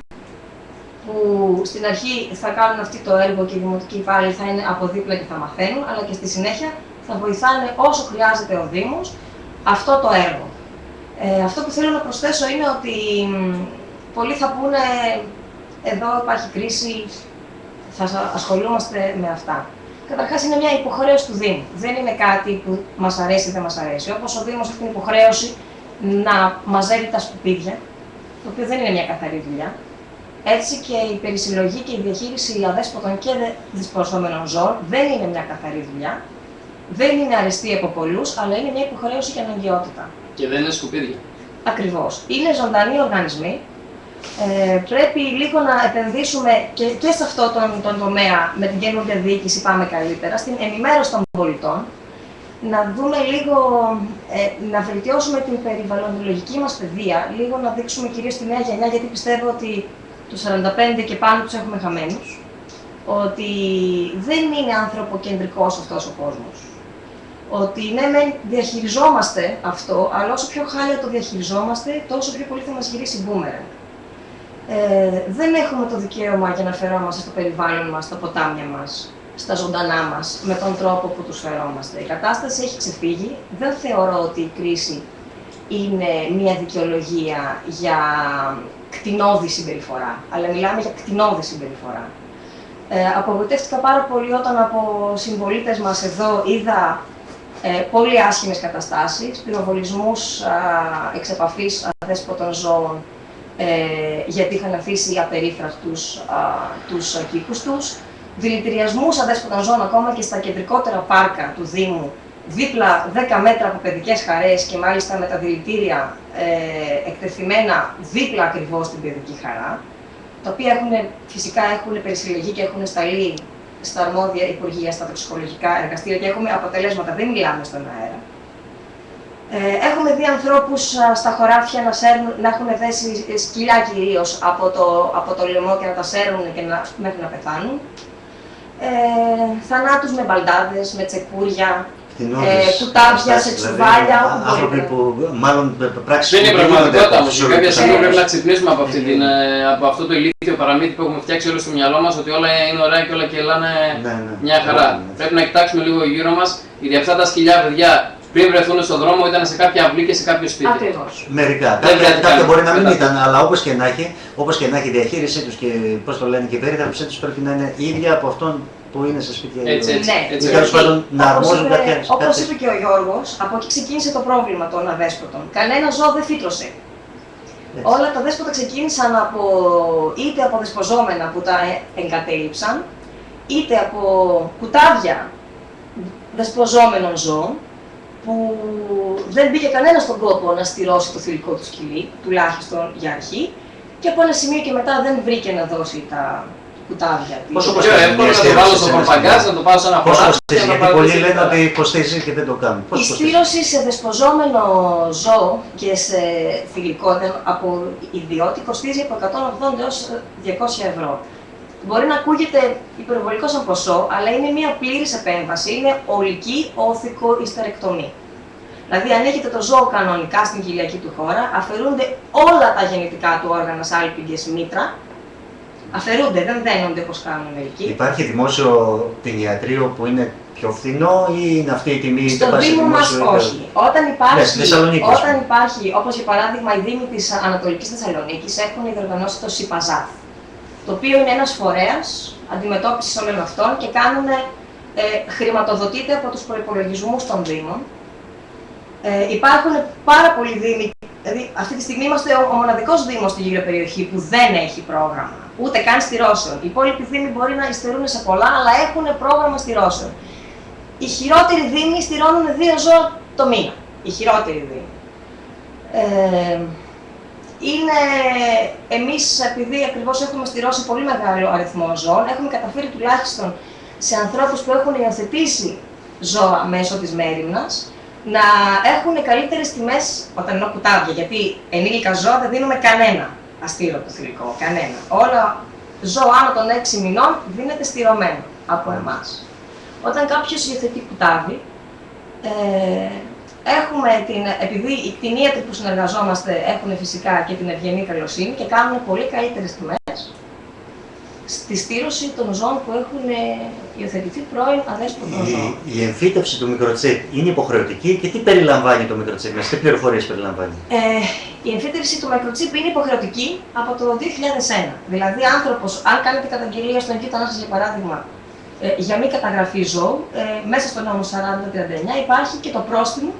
S2: που στην αρχή θα κάνουν αυτό το έργο και οι δημοτικοί υπάλληλοι θα είναι από δίπλα και θα μαθαίνουν, αλλά και στη συνέχεια θα βοηθάνε όσο χρειάζεται ο Δήμος αυτό το έργο. Αυτό που θέλω να προσθέσω είναι ότι πολλοί θα πούνε εδώ υπάρχει κρίση, θα ασχολούμαστε με αυτά. Καταρχάς είναι μια υποχρέωση του Δήμου. Δεν είναι κάτι που μας αρέσει ή δεν μας αρέσει. Όπως ο Δήμος έχει την υποχρέωση να μαζεύει τα σκουπίδια, το οποίο δεν είναι μια καθαρή δουλειά. Έτσι και η περισυλλογή και η διαχείριση αδέσποτων και δυσπροσώμενων ζώων δεν είναι μια καθαρή δουλειά. Δεν είναι αρεστή από πολλούς, αλλά είναι μια υποχρέωση και αναγκαιότητα.
S3: Και δεν είναι σκουπίδια.
S2: Ακριβώς. Είναι ζωντανοί οργανισμοί. Πρέπει λίγο να επενδύσουμε και σε αυτό τον τομέα, με την καινούργια διοίκηση πάμε καλύτερα, στην ενημέρωση των πολιτών, να δούμε λίγο, να βελτιώσουμε την περιβαλλοντολογική μας παιδεία, λίγο να δείξουμε κυρίως τη νέα γενιά, γιατί πιστεύω ότι τους 45 και πάνω τους έχουμε χαμένους, ότι δεν είναι ανθρωποκεντρικός αυτός ο κόσμος. Ότι ναι, διαχειριζόμαστε αυτό, αλλά όσο πιο χάλια το διαχειριζόμαστε, τόσο πιο πολύ θα μας γυρίσει μπούμερανγκ. Δεν έχουμε το δικαίωμα για να φερόμαστε στο περιβάλλον μας, στα ποτάμια μας, στα ζωντανά μας, με τον τρόπο που τους φερόμαστε. Η κατάσταση έχει ξεφύγει. Δεν θεωρώ ότι η κρίση είναι μια δικαιολογία για κτηνώδη συμπεριφορά, αλλά μιλάμε για κτηνώδη συμπεριφορά. Απογοητεύτηκα πάρα πολύ όταν από συμπολίτες μας εδώ είδα πολύ άσχημες καταστάσεις, πυροβολισμούς εξ επαφής αδέσποτων ζώων, γιατί είχαν αφήσει απερίφραστους τους κήπους τους, δηλητηριασμούς αδέσποτων ζώων ακόμα και στα κεντρικότερα πάρκα του Δήμου, δίπλα 10 μέτρα από παιδικές χαρές και μάλιστα με τα δηλητήρια εκτεθειμένα δίπλα ακριβώς στην παιδική χαρά, τα οποία φυσικά έχουν περισυλλογή και έχουν σταλεί στα αρμόδια υπουργεία, στα τοξικολογικά εργαστήρια και έχουμε αποτελέσματα, δεν μιλάμε στον αέρα. Έχουμε δει ανθρώπους στα χωράφια να έχουν θέσει σκυλιά κυρίως από το λαιμό και να τα σέρνουν και μέχρι να πεθάνουν. Θανάτους με μπαλντάδες, με τσεκούρια, κουτάβια σε τσουβάλια.
S1: Άνθρωποι που μάλλον πράξεις.
S3: Δεν είναι πραγματικότητα όμως. Κάποια στιγμή πρέπει να ξυπνήσουμε από αυτό το ηλίθιο παραμύθι που έχουμε φτιάξει όλοι στο μυαλό μας, ότι όλα είναι ωραία και όλα κελάνε μια χαρά. Πρέπει να κοιτάξουμε λίγο γύρω μας, γιατί αυτά τα σκυλιά παιδιά πριν βρεθούν στον δρόμο ήταν σε κάποια αυλή και σε κάποιο σπίτι.
S2: Ακριβώς.
S1: Μερικά.
S3: Δεν
S1: Κάποια μπορεί να μην
S3: μετά.
S1: ήταν, αλλά όπως και να έχει, η διαχείρισή τους και πώς το λένε και η περίθαλψή τους πρέπει να είναι ίδια από αυτόν που είναι σε σπίτια.
S3: Έτσι,
S2: Ναι.
S3: έτσι.
S1: Ή τέλος πάντων να αρμόζουν
S2: Όπως
S1: κάποια.
S2: είπε και ο Γιώργος, από εκεί ξεκίνησε το πρόβλημα των αδέσποτων. Κανένα ζώο δεν φύτρωσε.
S1: Έτσι.
S2: Όλα τα δέσποτα ξεκίνησαν είτε από δεσποζόμενα που τα εγκατέλειψαν, είτε από κουτάβια δεσποζόμενων ζώων, που δεν μπήκε κανένα στον κόπο να στηρώσει το θηλυκό του σκυλί, τουλάχιστον για αρχή, και από ένα σημείο και μετά δεν βρήκε να δώσει τα κουτάβια.
S1: Πόσο
S3: Πιο εύκολο να το βάλω στο προπαγκάζ, να το πάω σε ένα
S1: Πόσο
S3: χωράφι και
S1: κοστίζει,
S3: να
S1: γιατί
S3: πάρω
S1: πολλοί
S3: τη
S1: λένε
S3: σειρά.
S1: ότι κοστίζει και δεν το κάνουν.
S2: Η
S1: Πόσο κοστίζει.
S2: στήρωση σε δεσποζόμενο ζώο και σε θηλυκό από ιδιώτη κοστίζει από 180 έως 200 ευρώ. Μπορεί να ακούγεται υπερβολικό σαν ποσό, αλλά είναι μια πλήρης επέμβαση. Είναι ολική όθικο-ιστερεκτομή. Δηλαδή, αν έχετε το ζώο κανονικά στην κοιλιακή του χώρα, αφαιρούνται όλα τα γεννητικά του όργανα, σάλπιγγες, μήτρα. Αφαιρούνται, δεν δένονται όπως κάνουν μερικοί.
S1: Υπάρχει δημόσιο κτηνιατρίο που είναι πιο φθηνό ή είναι αυτή η τιμή? είτε
S2: Στο
S1: πας σε
S2: Δήμο μας
S1: δημόσιο, είτε-
S2: όχι. Όταν
S1: Ναι, στη Θεσσαλονίκη, ας πούμε.
S2: υπάρχει, όπως για παράδειγμα οι Δήμοι της Ανατολικής Θεσσαλονίκης έχουν διοργανώσει το ΣΥΠΑΖΑΘ, το οποίο είναι ένας φορέας αντιμετώπισης όλων αυτών και χρηματοδοτείται από τους προϋπολογισμούς των Δήμων. Υπάρχουν πάρα πολλοί Δήμοι, δηλαδή αυτή τη στιγμή είμαστε ο μοναδικός Δήμος στη γύρω περιοχή που δεν έχει πρόγραμμα, ούτε καν στηρώσεων. Οι υπόλοιποι Δήμοι μπορεί να υστερούν σε πολλά, αλλά έχουν πρόγραμμα στηρώσεων. Οι χειρότεροι Δήμοι στηρώνουν 2 ζώα το μήνα. Οι χειρότεροι Δήμοι. Εμείς, επειδή ακριβώς έχουμε στηρώσει πολύ μεγάλο αριθμό ζώων, έχουμε καταφέρει τουλάχιστον σε ανθρώπους που έχουν υιοθετήσει ζώα μέσω της μέριμνας, να έχουν καλύτερες τιμές όταν είναι κουτάβια, γιατί ενήλικα ζώα δεν δίνουμε κανένα αστήρωτο θηλυκό, κανένα. Όλα ζώα άνω των 6 μηνών δίνεται στηρωμένο από εμάς. Όταν κάποιος υιοθετεί κουτάβι, επειδή οι κτηνίατροι που συνεργαζόμαστε έχουν φυσικά και την ευγενή καλοσύνη και κάνουν πολύ καλύτερες τιμές στη στήρωση των ζώων που έχουν υιοθετηθεί πρώην αδέσποτων ζώων.
S1: Η εμφύτευση του μικροτσίπ είναι υποχρεωτική και τι περιλαμβάνει το μικροτσίπ μας, τι πληροφορίες περιλαμβάνει?
S2: Η εμφύτευση του μικροτσίπ είναι υποχρεωτική από το 2001. Δηλαδή, άνθρωπος, αν κάνετε καταγγελία στον γείτονά σας, για παράδειγμα, για μη καταγραφή ζώου, μέσα στον νόμο 4039 υπάρχει και το πρόστιμο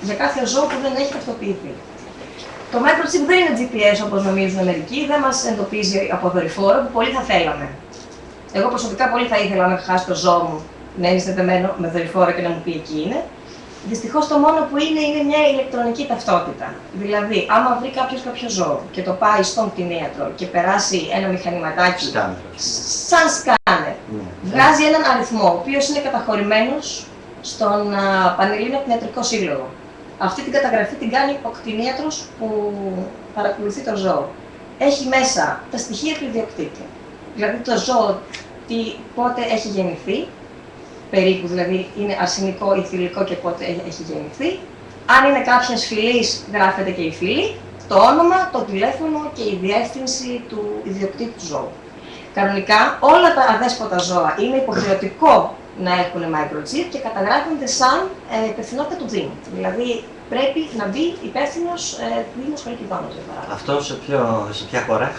S2: για κάθε ζώο που δεν έχει ταυτοποιηθεί. Το microchip δεν είναι GPS όπως νομίζουν μερικοί, δεν μας εντοπίζει από δορυφόρο που πολύ θα θέλαμε. Εγώ προσωπικά πολύ θα ήθελα να χάσει το ζώο μου να είναι συνδεδεμένο με δορυφόρο και να μου πει εκεί είναι. Δυστυχώς το μόνο που είναι μια ηλεκτρονική ταυτότητα. Δηλαδή, άμα βρει κάποιο ζώο και το πάει στον κτηνίατρο και περάσει ένα μηχανηματάκι σαν σκάνερ, βγάζει έναν αριθμό, ο οποίος είναι καταχωρημένος στον Πανελλήνιο Κτηνιατρικό Σύλλογο. Αυτή την καταγραφή την κάνει ο κτηνίατρος που παρακολουθεί το ζώο. Έχει μέσα τα στοιχεία του ιδιοκτήτη. Δηλαδή το ζώο πότε έχει γεννηθεί, περίπου δηλαδή είναι αρσενικό ή θηλυκό και πότε έχει γεννηθεί. Αν είναι κάποιας φυλής, γράφεται και η φυλή, το όνομα, το τηλέφωνο και η διεύθυνση του ιδιοκτήτη του ζώου. Κανονικά όλα τα αδέσποτα ζώα είναι υποχρεωτικό να έχουν microchip και καταγράφονται σαν υπευθυνότητα του Δήμου. Δηλαδή πρέπει να μπει υπεύθυνος Δήμος Χαλκιδόνος, για παράδειγμα.
S1: Αυτό σε ποια χώρα?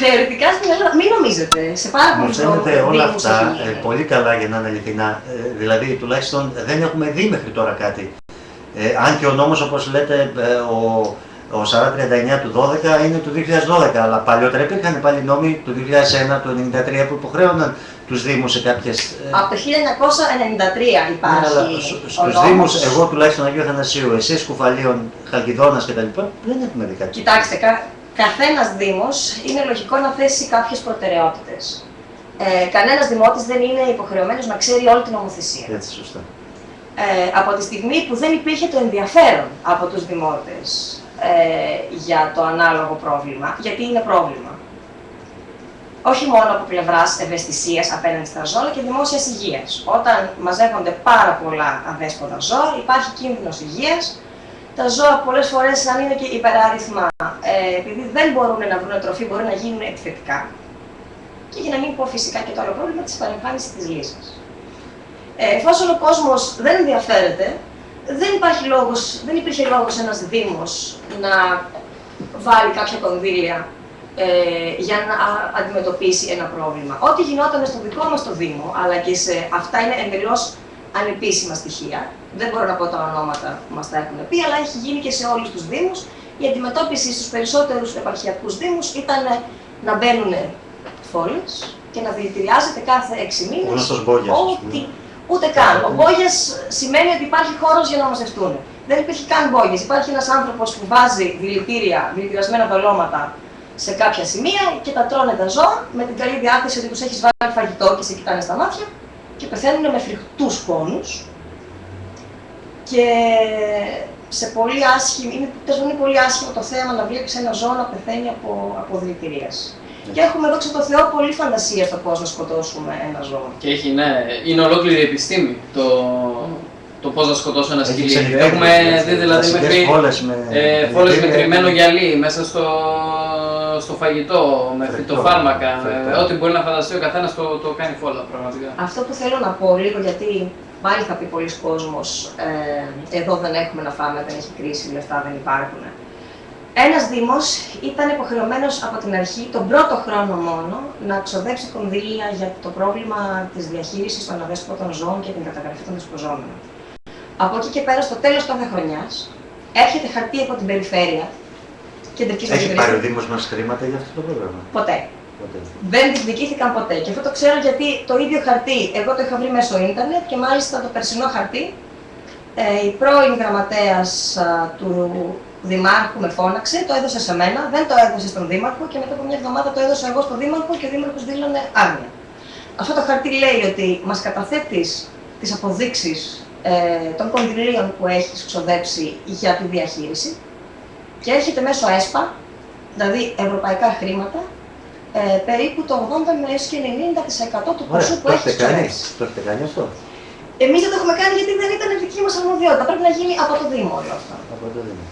S2: Θεωρητικά στην Ελλάδα, μην νομίζετε, σε πάρα
S1: Μου
S2: πολλούς
S1: φαίνεται όλα
S2: Δήμους
S1: αυτά
S2: έχει.
S1: πολύ καλά για να είναι αληθινά. Δηλαδή τουλάχιστον δεν έχουμε δει μέχρι τώρα κάτι. Αν και ο νόμος, όπως λέτε, ο 4039 του 12 είναι του 2012, αλλά παλιότερα υπήρχαν πάλι νόμοι του 2001, του 1993 που υποχρέωναν τους Δήμους σε κάποιες...
S2: Από το 1993 υπάρχει
S1: Στους Δήμους, εγώ τουλάχιστον Αγίου Αθανασίου, εσείς Κουφαλίων, Χαλκιδόνας κτλ. Δεν έχουμε δει κάτι.
S2: Κοιτάξτε, καθένας Δήμος είναι λογικό να θέσει κάποιες προτεραιότητες. Κανένας Δημότης δεν είναι υποχρεωμένος να ξέρει όλη την νομοθεσία.
S1: Έτσι, σωστά.
S2: Από τη στιγμή που δεν υπήρχε το ενδιαφέρον από τους δημότες για το ανάλογο πρόβλημα, γιατί είναι πρόβλημα. Όχι μόνο από πλευράς ευαισθησίας απέναντι στα ζώα, αλλά και δημόσιας υγείας. Όταν μαζεύονται πάρα πολλά αδέσποτα ζώα, υπάρχει κίνδυνος υγείας. Τα ζώα πολλές φορές, αν είναι και υπεράριθμα, επειδή δεν μπορούν να βρουν τροφή, μπορεί να γίνουν επιθετικά. Και για να μην πω φυσικά και το άλλο πρόβλημα της παρεμφάνισης της λύσης. Εφόσον ο κόσμος δεν ενδιαφέρεται, δεν υπήρχε λόγος ένας δήμος να βάλει κάποια κονδύλια για να αντιμετωπίσει ένα πρόβλημα. Ό,τι γινόταν στο δικό μας το Δήμο, αλλά και σε αυτά είναι εντελώς ανεπίσημα στοιχεία. Δεν μπορώ να πω τα ονόματα που μας τα έχουν πει, αλλά έχει γίνει και σε όλους τους Δήμους. Η αντιμετώπιση στους περισσότερους επαρχιακούς Δήμους ήταν να μπαίνουν φόλες και να δηλητηριάζεται κάθε 6 μήνες.
S1: Γνωστός Μπόγιας.
S2: Ούτε καν. Ο Μπόγιας σημαίνει ότι υπάρχει χώρος για να μαζευτούν. Δεν υπήρχε καν Μπόγιας. Υπάρχει ένας άνθρωπος που βάζει δηλητηριασμένα δολώματα σε κάποια σημεία και τα τρώνε τα ζώα με την καλή διάθεση ότι τους έχεις βάλει φαγητό και σε κοιτάνε στα μάτια και πεθαίνουν με φρικτούς πόνους. Και σε πολύ είναι πολύ άσχημο το θέμα να βλέπεις ένα ζώο να πεθαίνει από δηλητηρίαση. Και έχουμε, δόξα τω Θεώ, πολύ φαντασία στο πώς να σκοτώσουμε ένα ζώο.
S3: Και έχει, ναι, είναι ολόκληρη επιστήμη το πώς να σκοτώσω ένα σκυλί. Έχουμε δει δηλαδή μέχρι φόλες με κρυμμένο γυαλί μέσα στο φαγητό, με φυτοφάρμακα, ό,τι μπορεί να φανταστεί ο καθένας το κάνει φόλα πραγματικά.
S2: Αυτό που θέλω να πω λίγο, γιατί πάλι θα πει πολλοί κόσμος, εδώ δεν έχουμε να φάμε, δεν έχει κρίση, λεφτά δεν υπάρχουν. Ένας Δήμος ήταν υποχρεωμένος από την αρχή, τον πρώτο χρόνο μόνο, να ξοδέψει κονδύλια για το πρόβλημα της διαχείρισης των αδέσποτων ζώων και την καταγραφή των δεσποζόμενων. Από εκεί και πέρα, στο τέλος κάθε χρονιάς, έρχεται χαρτί από την περιφέρεια.
S1: Έχει πάρει ο Δήμος μας χρήματα για αυτό το πρόγραμμα?
S2: Ποτέ. Δεν διεκδικήθηκαν ποτέ. Και αυτό το ξέρω γιατί το ίδιο χαρτί, εγώ το είχα βρει μέσω ίντερνετ και μάλιστα το περσινό χαρτί, η πρώην γραμματέας του Δημάρχου με φώναξε, το έδωσε σε μένα, δεν το έδωσε στον Δήμαρχο και μετά από μια εβδομάδα το έδωσα εγώ στον Δήμαρχο και ο Δήμαρχος δήλωνε άγνοια. Αυτό το χαρτί λέει ότι μας καταθέτεις τις αποδείξεις των κονδυλίων που έχεις ξοδέψει για τη διαχείριση και έρχεται μέσω ΕΣΠΑ, δηλαδή ευρωπαϊκά χρήματα, περίπου το 80 έως και 90% του ποσού που έχεις ξοδέψει.
S1: Το έχετε κάνει αυτό?
S2: Εμείς δεν το έχουμε κάνει γιατί δεν ήταν δική μας αρμοδιότητα. Πρέπει να γίνει από το Δήμο όλο αυτό.
S1: Από το Δήμο.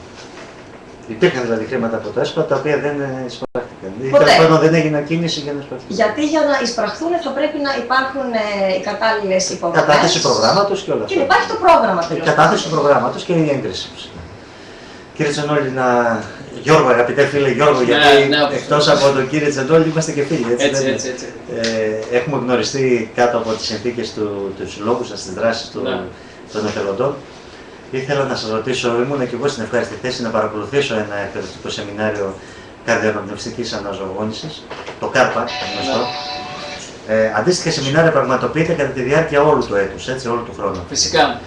S1: Υπήρχαν δηλαδή χρήματα από το ΕΣΠΑ τα οποία δεν εισπράχτηκαν.
S2: Ποτέ.
S1: Δεν έγινε κίνηση για να εισπραχθούν.
S2: Γιατί για να εισπραχθούν θα πρέπει να υπάρχουν οι κατάλληλες υποδομές.
S1: Κατάθεση προγράμματος και όλα αυτά.
S2: Και να υπάρχει το πρόγραμμα.
S1: Κατάθεση προγράμματος και η έγκριση. Κύριε Τσενόλη, Γιώργο, αγαπητέ φίλε Γιώργο, γιατί εκτός από τον κύριο Τσενόλη είμαστε και φίλοι, έτσι. Έχουμε γνωριστεί κάτω από τις συνθήκες του συλλόγου σας, τις δράσεις των εθελοντών. Ήθελα να σας ρωτήσω, ήμουν και εγώ στην ευχάριστη θέση να παρακολουθήσω ένα εκπαιδευτικό σεμινάριο καρδιοαναπνευστικής αναζωογόνησης, το ΚΑΡΠΑ, γνωστό. Αντίστοιχα σεμινάρια πραγματοποιείται κατά τη διάρκεια όλου του έτους, έτσι, όλου του χρόνου.
S3: Φυσικά.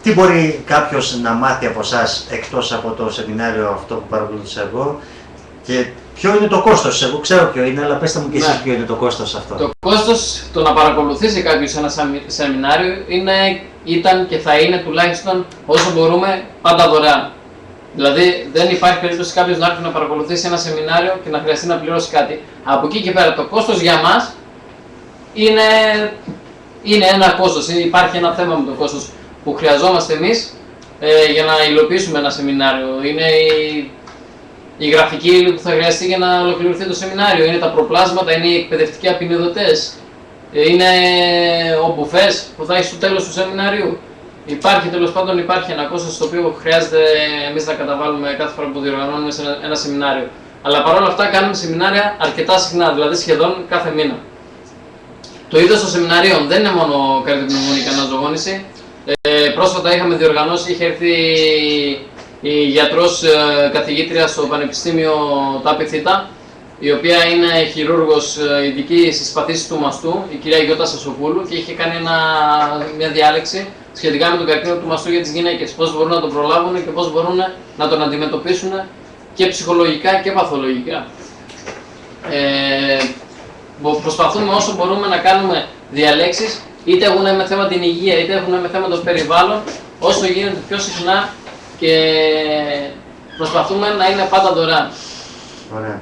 S1: Τι μπορεί κάποιος να μάθει από εσάς εκτός από το σεμινάριο αυτό που παρακολούθησα εγώ και ποιο είναι το κόστος? Εγώ ξέρω ποιο είναι, αλλά πέστε μου και εσείς ποιο είναι το κόστος αυτό.
S3: Το κόστος το να παρακολουθήσει κάποιος ένα σεμινάριο ήταν και θα είναι τουλάχιστον όσο μπορούμε πάντα δωρεάν. Δηλαδή δεν υπάρχει περίπτωση κάποιος να έρθει να παρακολουθήσει ένα σεμινάριο και να χρειαστεί να πληρώσει κάτι. Από εκεί και πέρα το κόστος για μας είναι ένα κόστος, υπάρχει ένα θέμα με το κόστος που χρειαζόμαστε εμείς για να υλοποιήσουμε ένα σεμινάριο. Είναι η γραφική ύλη που θα χρειαστεί για να ολοκληρωθεί το σεμινάριο, είναι τα προπλάσματα, είναι οι εκπαιδευτικοί απεινιδωτές, είναι ο μπουφές που θα έχει στο τέλος του σεμινάριου. Τέλος πάντων υπάρχει ένα κόστος το οποίο χρειάζεται εμείς να καταβάλουμε κάθε φορά που διοργανώνουμε ένα σεμινάριο. Αλλά παρόλα αυτά κάνουμε σεμινάρια αρκετά συχνά, δηλαδή σχεδόν κάθε μήνα. Το είδος των σεμιναρίων δεν είναι μόνο καρδιοπνευμονική αναζωογόνηση. Πρόσφατα είχαμε διοργανώσει, είχε έρθει η γιατρός καθηγήτρια στο Πανεπιστήμιο ΤΑΠΗ ΘΗΤΑ, η οποία είναι χειρούργος ειδική στις παθήσεις του μαστού, η κυρία Γιώτα Σασοπούλου, και είχε κάνει μια διάλεξη σχετικά με τον καρκίνο του μαστού για τις γυναίκες. Πώς μπορούν να τον προλάβουν και πώς μπορούν να τον αντιμετωπίσουν και ψυχολογικά και παθολογικά. Προσπαθούμε όσο μπορούμε να κάνουμε διαλέξεις, είτε έχουν με θέμα την υγεία, είτε έχουν με θέμα το περιβάλλον, όσο γίνεται πιο συχνά και προσπαθούμε να είναι πάντα δωρεάν.
S1: Ωραία.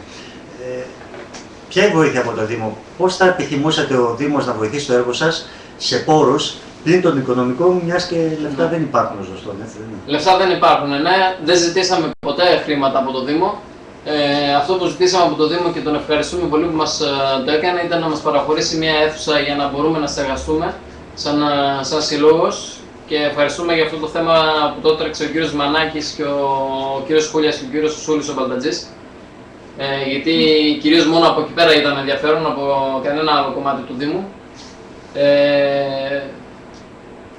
S1: Ποια η βοήθεια από το Δήμο? Πώς θα επιθυμούσατε ο Δήμος να βοηθήσει το έργο σας σε πόρους, πλην των οικονομικών, μιας και λεφτά δεν υπάρχουν ως γνωστόν, έτσι δεν είναι?
S3: Λεφτά δεν υπάρχουν, ναι. Δεν ζητήσαμε ποτέ χρήματα από το Δήμο. Αυτό που ζητήσαμε από το Δήμο και τον ευχαριστούμε πολύ που μας το έκανε ήταν να μας παραχωρήσει μια αίθουσα για να μπορούμε να στεγαστούμε σαν σύλλογος, και ευχαριστούμε για αυτό το θέμα που το έτρεξε ο κύριος Μανάκης και ο κύριος Χούλιας και ο κύριος Σούλης ο Μπαλτατζής. Γιατί κυρίως μόνο από εκεί πέρα ήταν ενδιαφέρον, από κανένα άλλο κομμάτι του Δήμου.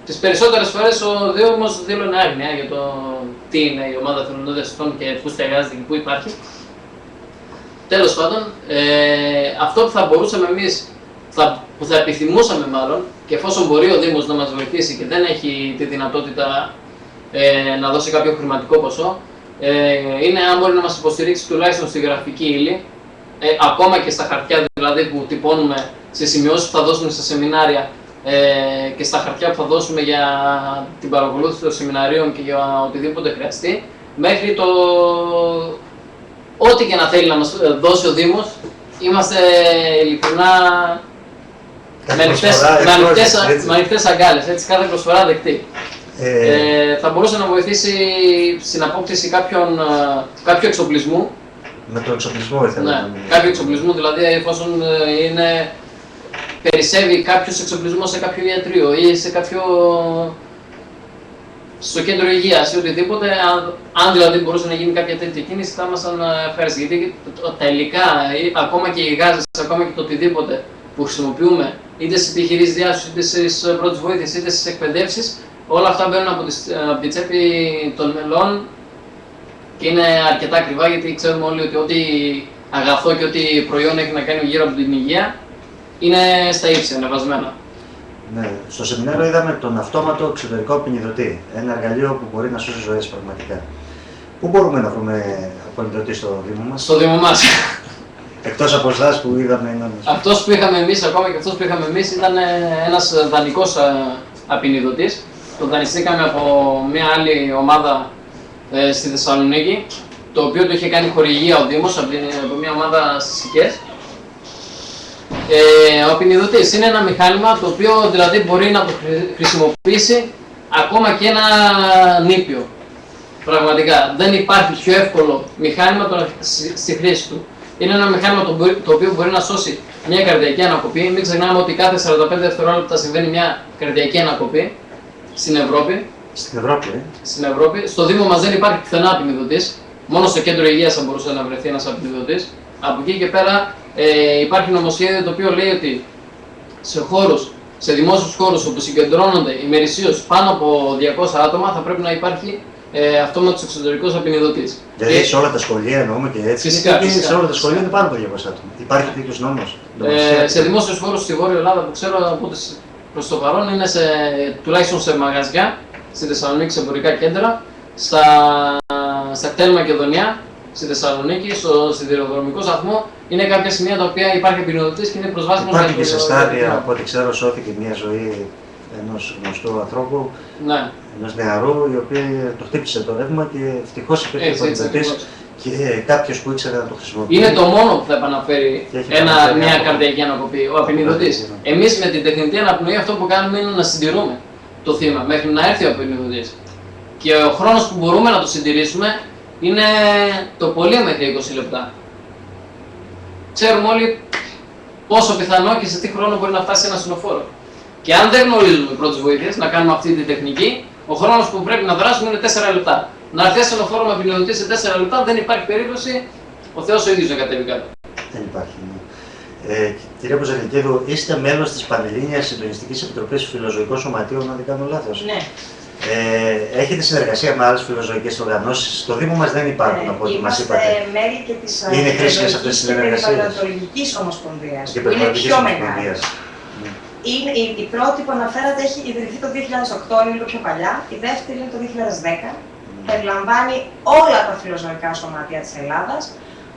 S3: Τις περισσότερες φορές ο Δήμος δήλωνε άγνοια για το τι είναι η ομάδα εθελοντών διασωστών και πού στεγάζεται και πού υπάρχει. Τέλος πάντων, αυτό που θα μπορούσαμε εμείς, που θα επιθυμούσαμε μάλλον, και εφόσον μπορεί ο Δήμος να μας βοηθήσει και δεν έχει τη δυνατότητα να δώσει κάποιο χρηματικό ποσό, είναι αν μπορεί να μας υποστηρίξει τουλάχιστον στη γραφική ύλη, ακόμα και στα χαρτιά δηλαδή που τυπώνουμε, στις σημειώσεις που θα δώσουμε στα σεμινάρια και στα χαρτιά που θα δώσουμε για την παρακολούθηση των σεμιναρίων και για οτιδήποτε χρειαστεί, μέχρι το ό,τι και να θέλει να μας δώσει ο Δήμος, είμαστε ειλικρινά με ανοιχτές αγκάλες, έτσι, κάθε προσφορά δεκτή. Θα μπορούσε να βοηθήσει στην απόκτηση κάποιου εξοπλισμού.
S1: Με τον εξοπλισμό ήθελα να μιλήσω.
S3: Κάποιο εξοπλισμό, δηλαδή εφόσον περισσεύει κάποιος εξοπλισμός σε κάποιο ιατρείο ή στο κέντρο υγείας ή οτιδήποτε, αν δηλαδή μπορούσε να γίνει κάποια τέτοια κίνηση, θα ήμασταν ευχαριστοί. Γιατί τα υλικά, ακόμα και οι γάζες, ακόμα και το οτιδήποτε που χρησιμοποιούμε, είτε στις επιχειρήσεις διάσωσης, είτε στις πρώτες βοήθειες, είτε στις εκπαιδεύσεις, όλα αυτά μπαίνουν από τη τσέπη των μελών και είναι αρκετά ακριβά, γιατί ξέρουμε όλοι ότι ό,τι αγαθό και ό,τι προϊόν έχει να κάνει γύρω από την υγεία είναι στα ύψη ανεβασμένα.
S1: Ναι, στο σεμινάριο είδαμε τον αυτόματο εξωτερικό απεινιδωτή. Ένα εργαλείο που μπορεί να σώσει ζωές πραγματικά. Πού μπορούμε να βρούμε απεινιδωτή στο Δήμο μας?
S3: Στο Δήμο μας.
S1: Εκτός από εσάς που είδαμε.
S3: Αυτός που είχαμε εμείς, ακόμα και αυτός που είχαμε εμείς, ήταν ένας δανεικός απεινιδωτής. Το δανειστήκαμε από μια άλλη ομάδα στη Θεσσαλονίκη, το οποίο το είχε κάνει χορηγία ο Δήμος από μια ομάδα στις Σικές. Ο απεινιδωτής είναι ένα μηχάνημα το οποίο δηλαδή μπορεί να το χρησιμοποιήσει ακόμα και ένα νήπιο. Πραγματικά δεν υπάρχει πιο εύκολο μηχάνημα στη χρήση του. Είναι ένα μηχάνημα το οποίο μπορεί να σώσει μια καρδιακή ανακοπή. Μην ξεχνάμε ότι κάθε 45 δευτερόλεπτα συμβαίνει μια καρδιακή ανακοπή στην Ευρώπη. Στην Ευρώπη. Στο Δήμο μας δεν υπάρχει πουθενά απεινιδωτής. Μόνο στο κέντρο υγείας θα μπορούσε να βρεθεί ένας απεινιδωτής. Από εκεί και πέρα υπάρχει νομοσχέδιο το οποίο λέει ότι σε δημόσιους χώρους όπου συγκεντρώνονται ημερησίως πάνω από 200 άτομα θα πρέπει να υπάρχει αυτόματος εξωτερικός απεινιδωτής.
S1: Δηλαδή σε όλα τα σχολεία εννοούμε και έτσι.
S3: Φυσικά,
S1: και σε όλα τα σχολεία είναι πάνω από 200 άτομα. Υπάρχει τέτοιος νόμος?
S3: Σε δημόσιους χώρους στη Βόρεια Ελλάδα που ξέρω προς το παρόν είναι τουλάχιστον σε μαγαζιά, στη Θεσσαλονίκη, σε εμπορικά κέντρα, στα κτέλ Μακεδονία, στη Θεσσαλονίκη, στο σιδηροδρομικό σταθμό, είναι κάποια σημεία τα οποία υπάρχει απεινιδωτής και είναι προσβάσιμος.
S1: Υπάρχει και σε στάδια, από ό,τι ξέρω, σώθηκε μια ζωή ενός γνωστού ανθρώπου,
S3: ναι,
S1: ενός νεαρού, η οποία το χτύπησε το ρεύμα και ευτυχώς υπήρχε απεινιδωτής και κάποιος που ήξερε να το χρησιμοποιεί.
S3: Είναι το μόνο που θα επαναφέρει μια καρδιακή ανακοπή, ο απεινιδωτής. Εμείς με την τεχνητή αναπνοή αυτό που κάνουμε είναι να συντηρούμε το θύμα μέχρι να έρθει ο απεινιδωτής. Και ο χρόνος που μπορούμε να το συντηρήσουμε είναι το πολύ μέχρι 20 λεπτά. Ξέρουμε όλοι πόσο πιθανό και σε τι χρόνο μπορεί να φτάσει ένα ασθενοφόρο. Και αν δεν γνωρίζουμε πρώτες βοήθειες να κάνουμε αυτή τη τεχνική, ο χρόνος που πρέπει να δράσουμε είναι 4 λεπτά. Να έρθει ασθενοφόρο με απεινιδωτή σε 4 λεπτά δεν υπάρχει περίπτωση, ο Θεός ο ίδιος να κατέβει κάτω.
S1: Δεν υπάρχει. Κυρία Ποζαλικίδου, είστε μέλος της Πανελλήνιας Συντονιστικής Επιτροπής Φιλοζωικών Σωματείων, αν δεν κάνω λάθος?
S2: Ναι.
S1: Έχετε συνεργασία με άλλες φιλοζωικές οργανώσεις? Στο Δήμο μας δεν υπάρχουν, από ό,τι μας είπατε.
S2: Είμαστε μέλη και της Περιβαλλοντολογικής Ομοσπονδίας, που είναι πιο μεγάλη. Η πρώτη που αναφέρατε έχει ιδρυθεί το 2008, είναι λίγο πιο παλιά. Η δεύτερη είναι το 2010. Περιλαμβάνει όλα τα φιλοζωικά σωματεία της Ελλάδας.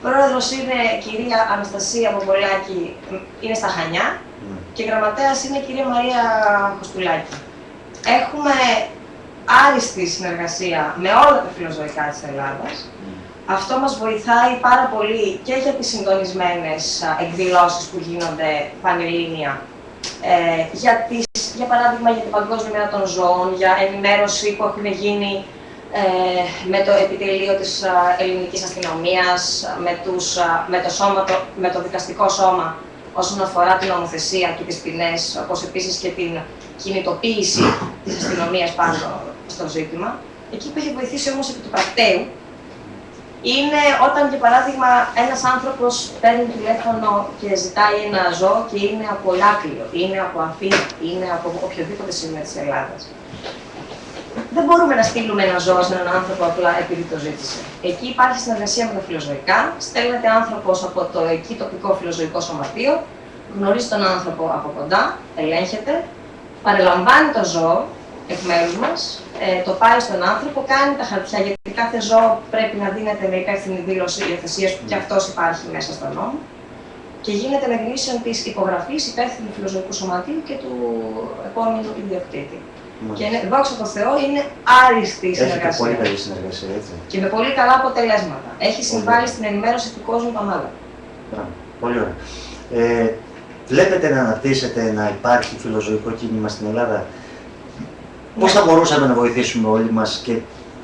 S2: Πρόεδρος είναι η κυρία Αναστασία Μογκολάκη, είναι στα Χανιά. Και γραμματέας είναι η κυρία Μαρία Κοστουλάκη. Έχουμε άριστη συνεργασία με όλα τα φιλοζωικά της Ελλάδας. Αυτό μας βοηθάει πάρα πολύ και για τις συντονισμένες εκδηλώσεις που γίνονται πανελλήνια. Για παράδειγμα, για την Παγκόσμια Μέρα των Ζώων, για ενημέρωση που έχουν γίνει με το επιτελείο της ελληνικής αστυνομίας, με το δικαστικό σώμα όσον αφορά την νομοθεσία και τις ποινές, όπως επίσης και την κινητοποίηση της αστυνομίας πάνω στο ζήτημα. Εκεί που έχει βοηθήσει όμως επί του πρακτέου είναι όταν, για παράδειγμα, ένας άνθρωπος παίρνει τηλέφωνο και ζητάει ένα ζώο και είναι από Ηράκλειο, είναι από Αθήνα, είναι από οποιοδήποτε σημείο της Ελλάδας. Δεν μπορούμε να στείλουμε ένα ζώο σε έναν άνθρωπο απλά επειδή το ζήτησε. Εκεί υπάρχει συνεργασία με τα φιλοζωικά. Στέλνεται άνθρωπος από το εκεί τοπικό φιλοζωικό σωματείο, γνωρίζει τον άνθρωπο από κοντά, ελέγχεται, παρελαμβάνει το ζώο εκ μέρους μας, το πάει στον άνθρωπο, κάνει τα χαρτιά, γιατί κάθε ζώο πρέπει να δίνεται με υπεύθυνη δήλωση υιοθεσίας που και αυτός υπάρχει μέσα στον νόμο και γίνεται με γνήσιον της υπογραφής υπεύθυνου φιλοζωικού σωματείου και του επόμενου ιδιοκτήτη. Και δόξα τω Θεώ είναι άριστη η συνεργασία.
S1: Έχει πολύ καλή συνεργασία, έτσι.
S2: Και με πολύ καλά αποτελέσματα. Έχει συμβάλει στην ενημέρωση του κόσμου τα μάλλον.
S1: Πολύ ωραία. Βλέπετε να αναπτύσσεται, να υπάρχει φιλοζωικό κίνημα στην Ελλάδα. Πώς θα μπορούσαμε να βοηθήσουμε όλοι μας και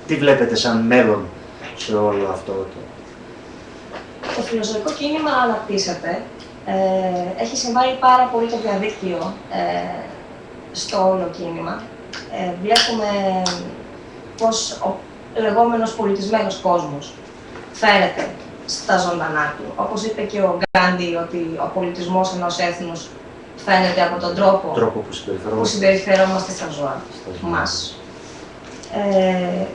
S1: τι βλέπετε σαν μέλλον σε όλο αυτό το...
S2: Το φιλοζωικό κίνημα αναπτύσσεται. Έχει συμβάλει πάρα πολύ το διαδίκτυο στο όλο κίνημα. Βλέπουμε πως ο λεγόμενος πολιτισμένος κόσμος φαίνεται στα ζωντανά του. Όπως είπε και ο Γκάντι, ότι ο πολιτισμός ενός έθνους φαίνεται από τον τρόπο που συμπεριφερόμαστε στα ζώα μας.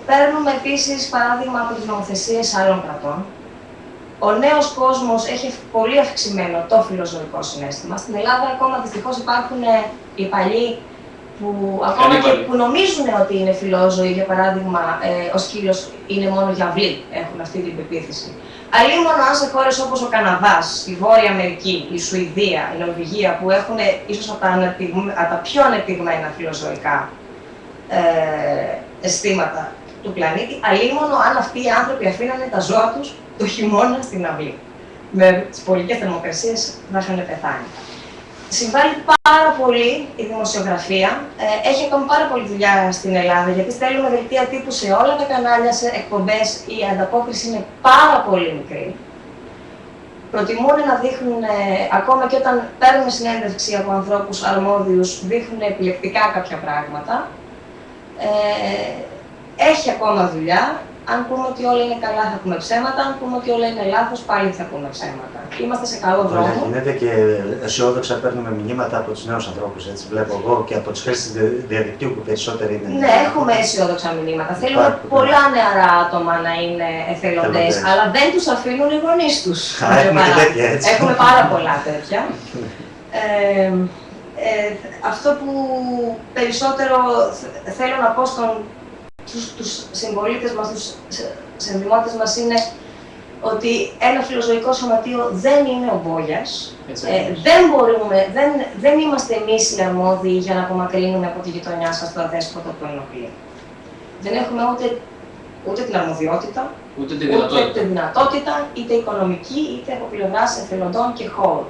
S2: Παίρνουμε επίσης παράδειγμα από τις νομοθεσίες άλλων κρατών. Ο νέος κόσμος έχει πολύ αυξημένο το φιλοζωικό συναίσθημα. Στην Ελλάδα ακόμα δυστυχώς υπάρχουν οι παλιοί που ακόμα και που νομίζουν ότι είναι φιλόζωοι, για παράδειγμα, ο σκύλος είναι μόνο για αυλή, έχουν αυτή την πεποίθηση. Αλλήμον αν σε χώρες όπως ο Καναδάς, η Βόρεια Αμερική, η Σουηδία, η Νορβηγία, που έχουν ίσως από τα πιο ανεπτυγμένα φιλοζωικά αισθήματα του πλανήτη, αλλήμον αν αυτοί οι άνθρωποι αφήνανε τα ζώα τους το χειμώνα στην αυλή. Με τις πολικές θερμοκρασίες θα είχαν πεθάνει. Συμβάλλει πάρα πολύ η δημοσιογραφία. Έχει ακόμη πάρα πολλή δουλειά στην Ελλάδα, γιατί στέλνουμε δελτία τύπου σε όλα τα κανάλια, σε εκπομπές. Η ανταπόκριση είναι πάρα πολύ μικρή. Προτιμούν να δείχνουν, ακόμα και όταν παίρνουμε συνέντευξη από ανθρώπους αρμόδιους, δείχνουν επιλεκτικά κάποια πράγματα. Έχει ακόμα δουλειά. Αν πούμε ότι όλα είναι καλά, θα πούμε ψέματα. Αν πούμε ότι όλα είναι λάθος, πάλι θα πούμε ψέματα. Είμαστε σε καλό δρόμο.
S1: Γίνεται και αισιόδοξα παίρνουμε μηνύματα από τους νέους ανθρώπους. Έτσι βλέπω εγώ και από τους χρήστες διαδικτύου που περισσότεροι είναι.
S2: Ναι, έχουμε αισιόδοξα μηνύματα. Θέλουμε πολλά νεαρά άτομα να είναι εθελοντές, αλλά δεν τους αφήνουν οι γονείς τους.
S1: Έχουμε και τέτοια, έτσι.
S2: Έχουμε πάρα πολλά τέτοια. Αυτό που περισσότερο θέλω να πω στους συμπολίτες μας, στους συνδημότες μας είναι ότι ένα φιλοζωικό σωματείο δεν είναι ο Μπόγιας. Δεν είμαστε εμείς οι αρμόδιοι για να απομακρύνουμε από τη γειτονιά σας το αδέσποτο που ενοχλεί. Δεν έχουμε ούτε την αρμοδιότητα, ούτε τη δυνατότητα, είτε οικονομική, είτε από πλευράς εθελοντών και χώρου.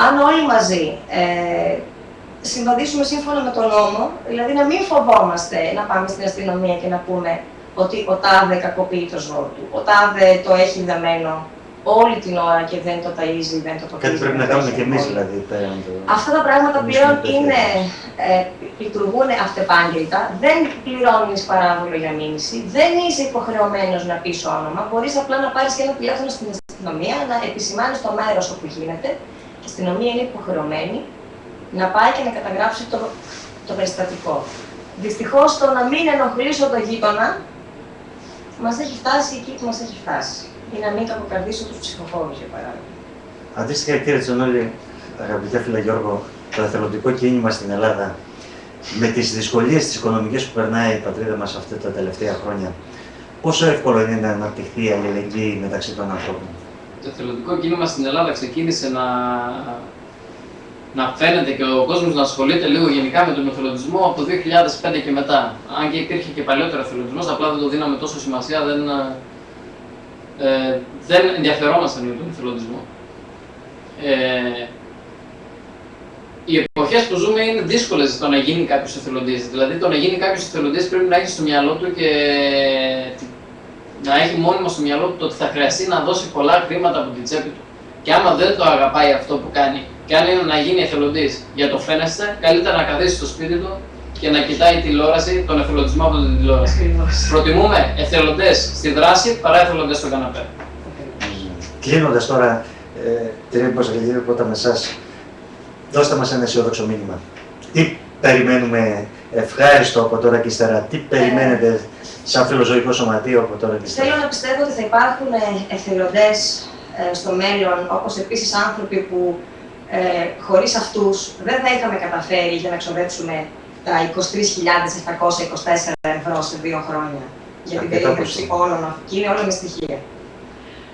S2: Αν όλοι μαζί συμβαδίσουμε σύμφωνα με τον νόμο, δηλαδή να μην φοβόμαστε να πάμε στην αστυνομία και να πούμε ότι ο τάδε κακοποιεί το ζώο του, ο τάδε το έχει δεμένο όλη την ώρα και δεν το ταΐζει, δεν το τοπίζει.
S1: Κάτι πρέπει να κάνουμε κι εμείς δηλαδή πέραν το...
S2: Αυτά τα πράγματα πλέον λειτουργούν αυτεπάγγελτα, δεν πληρώνεις παράβολο για μήνυση, δεν είσαι υποχρεωμένος να πεις όνομα, μπορείς απλά να πάρεις και ένα τηλέφωνο στην αστυνομία, να επισημάνεις το μέρος όπου γίνεται και η αστυνομία είναι υποχρεωμένη να πάει και να καταγράψει το περιστατικό. Δυστυχώς το να μην ενοχλήσω το γείτονα μας έχει φτάσει εκεί που μας έχει φτάσει. Ή να μην κακοκαρδίσω τους ψυχοφόβους, για παράδειγμα.
S1: Αντίστοιχα, κύριε Τσονόλη, αγαπητέ φίλε Γιώργο, το εθελοντικό κίνημα στην Ελλάδα, με τις δυσκολίες τις οικονομικές που περνάει η πατρίδα μας αυτά τα τελευταία χρόνια, πόσο εύκολο είναι να αναπτυχθεί η αλληλεγγύη μεταξύ των ανθρώπων?
S3: Το εθελοντικό κίνημα στην Ελλάδα ξεκίνησε να φαίνεται και ο κόσμος να ασχολείται λίγο γενικά με τον εθελοντισμό από το 2005 και μετά. Αν και υπήρχε και παλιότερο εθελοντισμός, απλά δεν το δίναμε τόσο σημασία, δεν ενδιαφερόμασταν για τον εθελοντισμό. Οι εποχές που ζούμε είναι δύσκολες το να γίνει κάποιος εθελοντής. Δηλαδή, το να γίνει κάποιος εθελοντής πρέπει να έχει στο μυαλό του και να έχει μόνιμα στο μυαλό του ότι θα χρειαστεί να δώσει πολλά χρήματα από την τσέπη του. Και άμα δεν το αγαπάει αυτό που κάνει Και αν είναι να γίνει εθελοντής για το φαίνεστε, καλύτερα να καθίσει στο σπίτι του και να κοιτάει τηλεόραση, τον εθελοντισμό από την τηλεόραση.
S2: Ακριβώς.
S3: Προτιμούμε εθελοντές στη δράση παρά εθελοντές στο καναπέ.
S1: Κλείνοντας τώρα, κύριε Μποσαγγελίδη, πρώτα με εσάς, δώστε μας ένα αισιόδοξο μήνυμα. Τι περιμένουμε ευχάριστο από τώρα και ύστερα, τι περιμένετε σαν φιλοζωικό σωματείο από τώρα και ύστερα?
S2: Θέλω να πιστεύω ότι θα υπάρχουν εθελοντές στο μέλλον, όπως επίσης άνθρωποι που χωρίς αυτούς δεν θα είχαμε καταφέρει για να ξοδέψουμε τα 23.724 ευρώ σε 2 χρόνια για την περίπτωση όλων αυτών. Και είναι όλα με στοιχεία.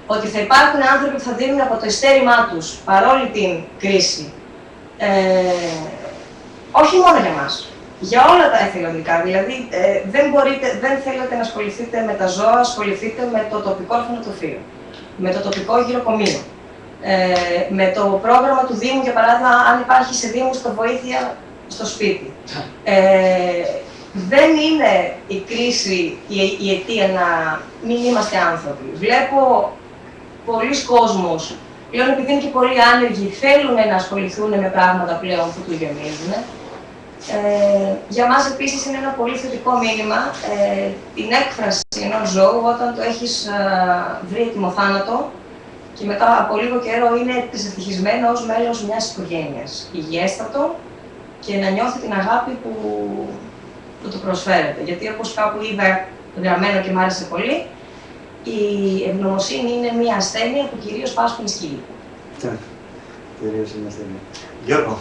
S2: Ότι θα υπάρχουν άνθρωποι που θα δίνουν από το ειστέρημά τους παρόλη την κρίση. Όχι μόνο για μας. Για όλα τα εθελοντικά. Δηλαδή, δεν θέλετε να ασχοληθείτε με τα ζώα, ασχοληθείτε με το τοπικό ορφανοτροφείο, με το τοπικό γυροκομείο, με το πρόγραμμα του Δήμου, για παράδειγμα, αν υπάρχει σε Δήμους το βοήθεια στο σπίτι. Δεν είναι η κρίση η αιτία να μην είμαστε άνθρωποι. Βλέπω πολλοί κόσμος, πλέον επειδή είναι και πολλοί άνεργοι, θέλουν να ασχοληθούν με πράγματα πλέον που του γεμίζουν. Για μας επίσης είναι ένα πολύ θετικό μήνυμα την έκφραση ενός ζώου όταν το έχεις βρει έτοιμο θάνατο και μετά από λίγο καιρό είναι ευτυχισμένο ως μέλος μιας οικογένειας, υγιέστατο και να νιώθει την αγάπη που του προσφέρεται. Γιατί όπως κάπου είδα γραμμένο και μ' άρεσε πολύ, η ευγνωμοσύνη είναι μια ασθένεια που κυρίως πάσχουν οι σκύλοι.
S1: Κυρίως είναι ασθένεια. Γιώργο,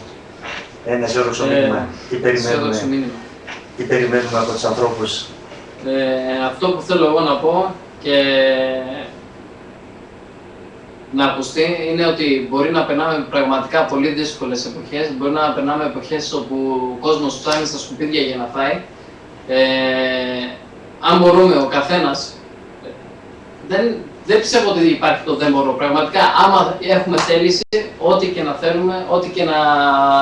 S1: ένα αισιόδοξο μήνυμα. Τι περιμένουμε από τους ανθρώπους?
S3: Αυτό που θέλω εγώ να πω και να ακουστεί είναι ότι μπορεί να περνάμε πραγματικά πολύ δύσκολες εποχές. Μπορεί να περνάμε εποχές όπου ο κόσμος ψάχνει στα σκουπίδια για να φάει. Αν μπορούμε ο καθένας, δεν πιστεύω ότι υπάρχει το δεν μπορώ. Πραγματικά, άμα έχουμε θέληση, ό,τι και να θέλουμε, ό,τι και να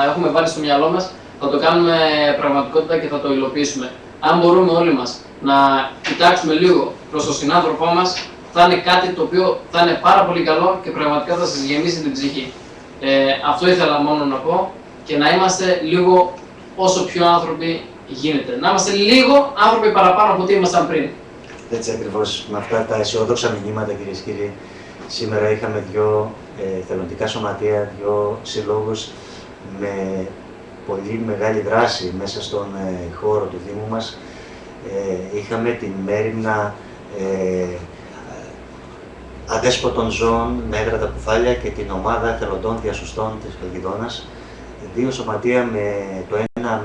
S3: έχουμε βάλει στο μυαλό μας, θα το κάνουμε πραγματικότητα και θα το υλοποιήσουμε. Αν μπορούμε όλοι μας να κοιτάξουμε λίγο προς τον συνάνθρωπό μας, θα είναι κάτι το οποίο θα είναι πάρα πολύ καλό και πραγματικά θα σας γεμίσει την ψυχή. Αυτό ήθελα μόνο να πω και να είμαστε λίγο όσο πιο άνθρωποι γίνεται. Να είμαστε λίγο άνθρωποι παραπάνω από ό,τι ήμασταν πριν.
S1: Έτσι ακριβώς, με αυτά τα αισιόδοξα μηνύματα, κυρίες και κύριοι, σήμερα είχαμε δύο θελοντικά σωματεία, δύο συλλόγους με πολύ μεγάλη δράση μέσα στον χώρο του Δήμου μας. Είχαμε την μέριμνα αδέσποτων ζώων, Μέτρα τα Κουφάλια και την ομάδα θελοντών διασωστών της Χαλκιδόνας. Δύο σωματεία, το ένα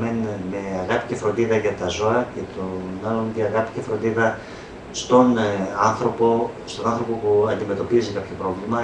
S1: με αγάπη και φροντίδα για τα ζώα και τον άλλον για αγάπη και φροντίδα στον άνθρωπο που αντιμετωπίζει κάποιο πρόβλημα.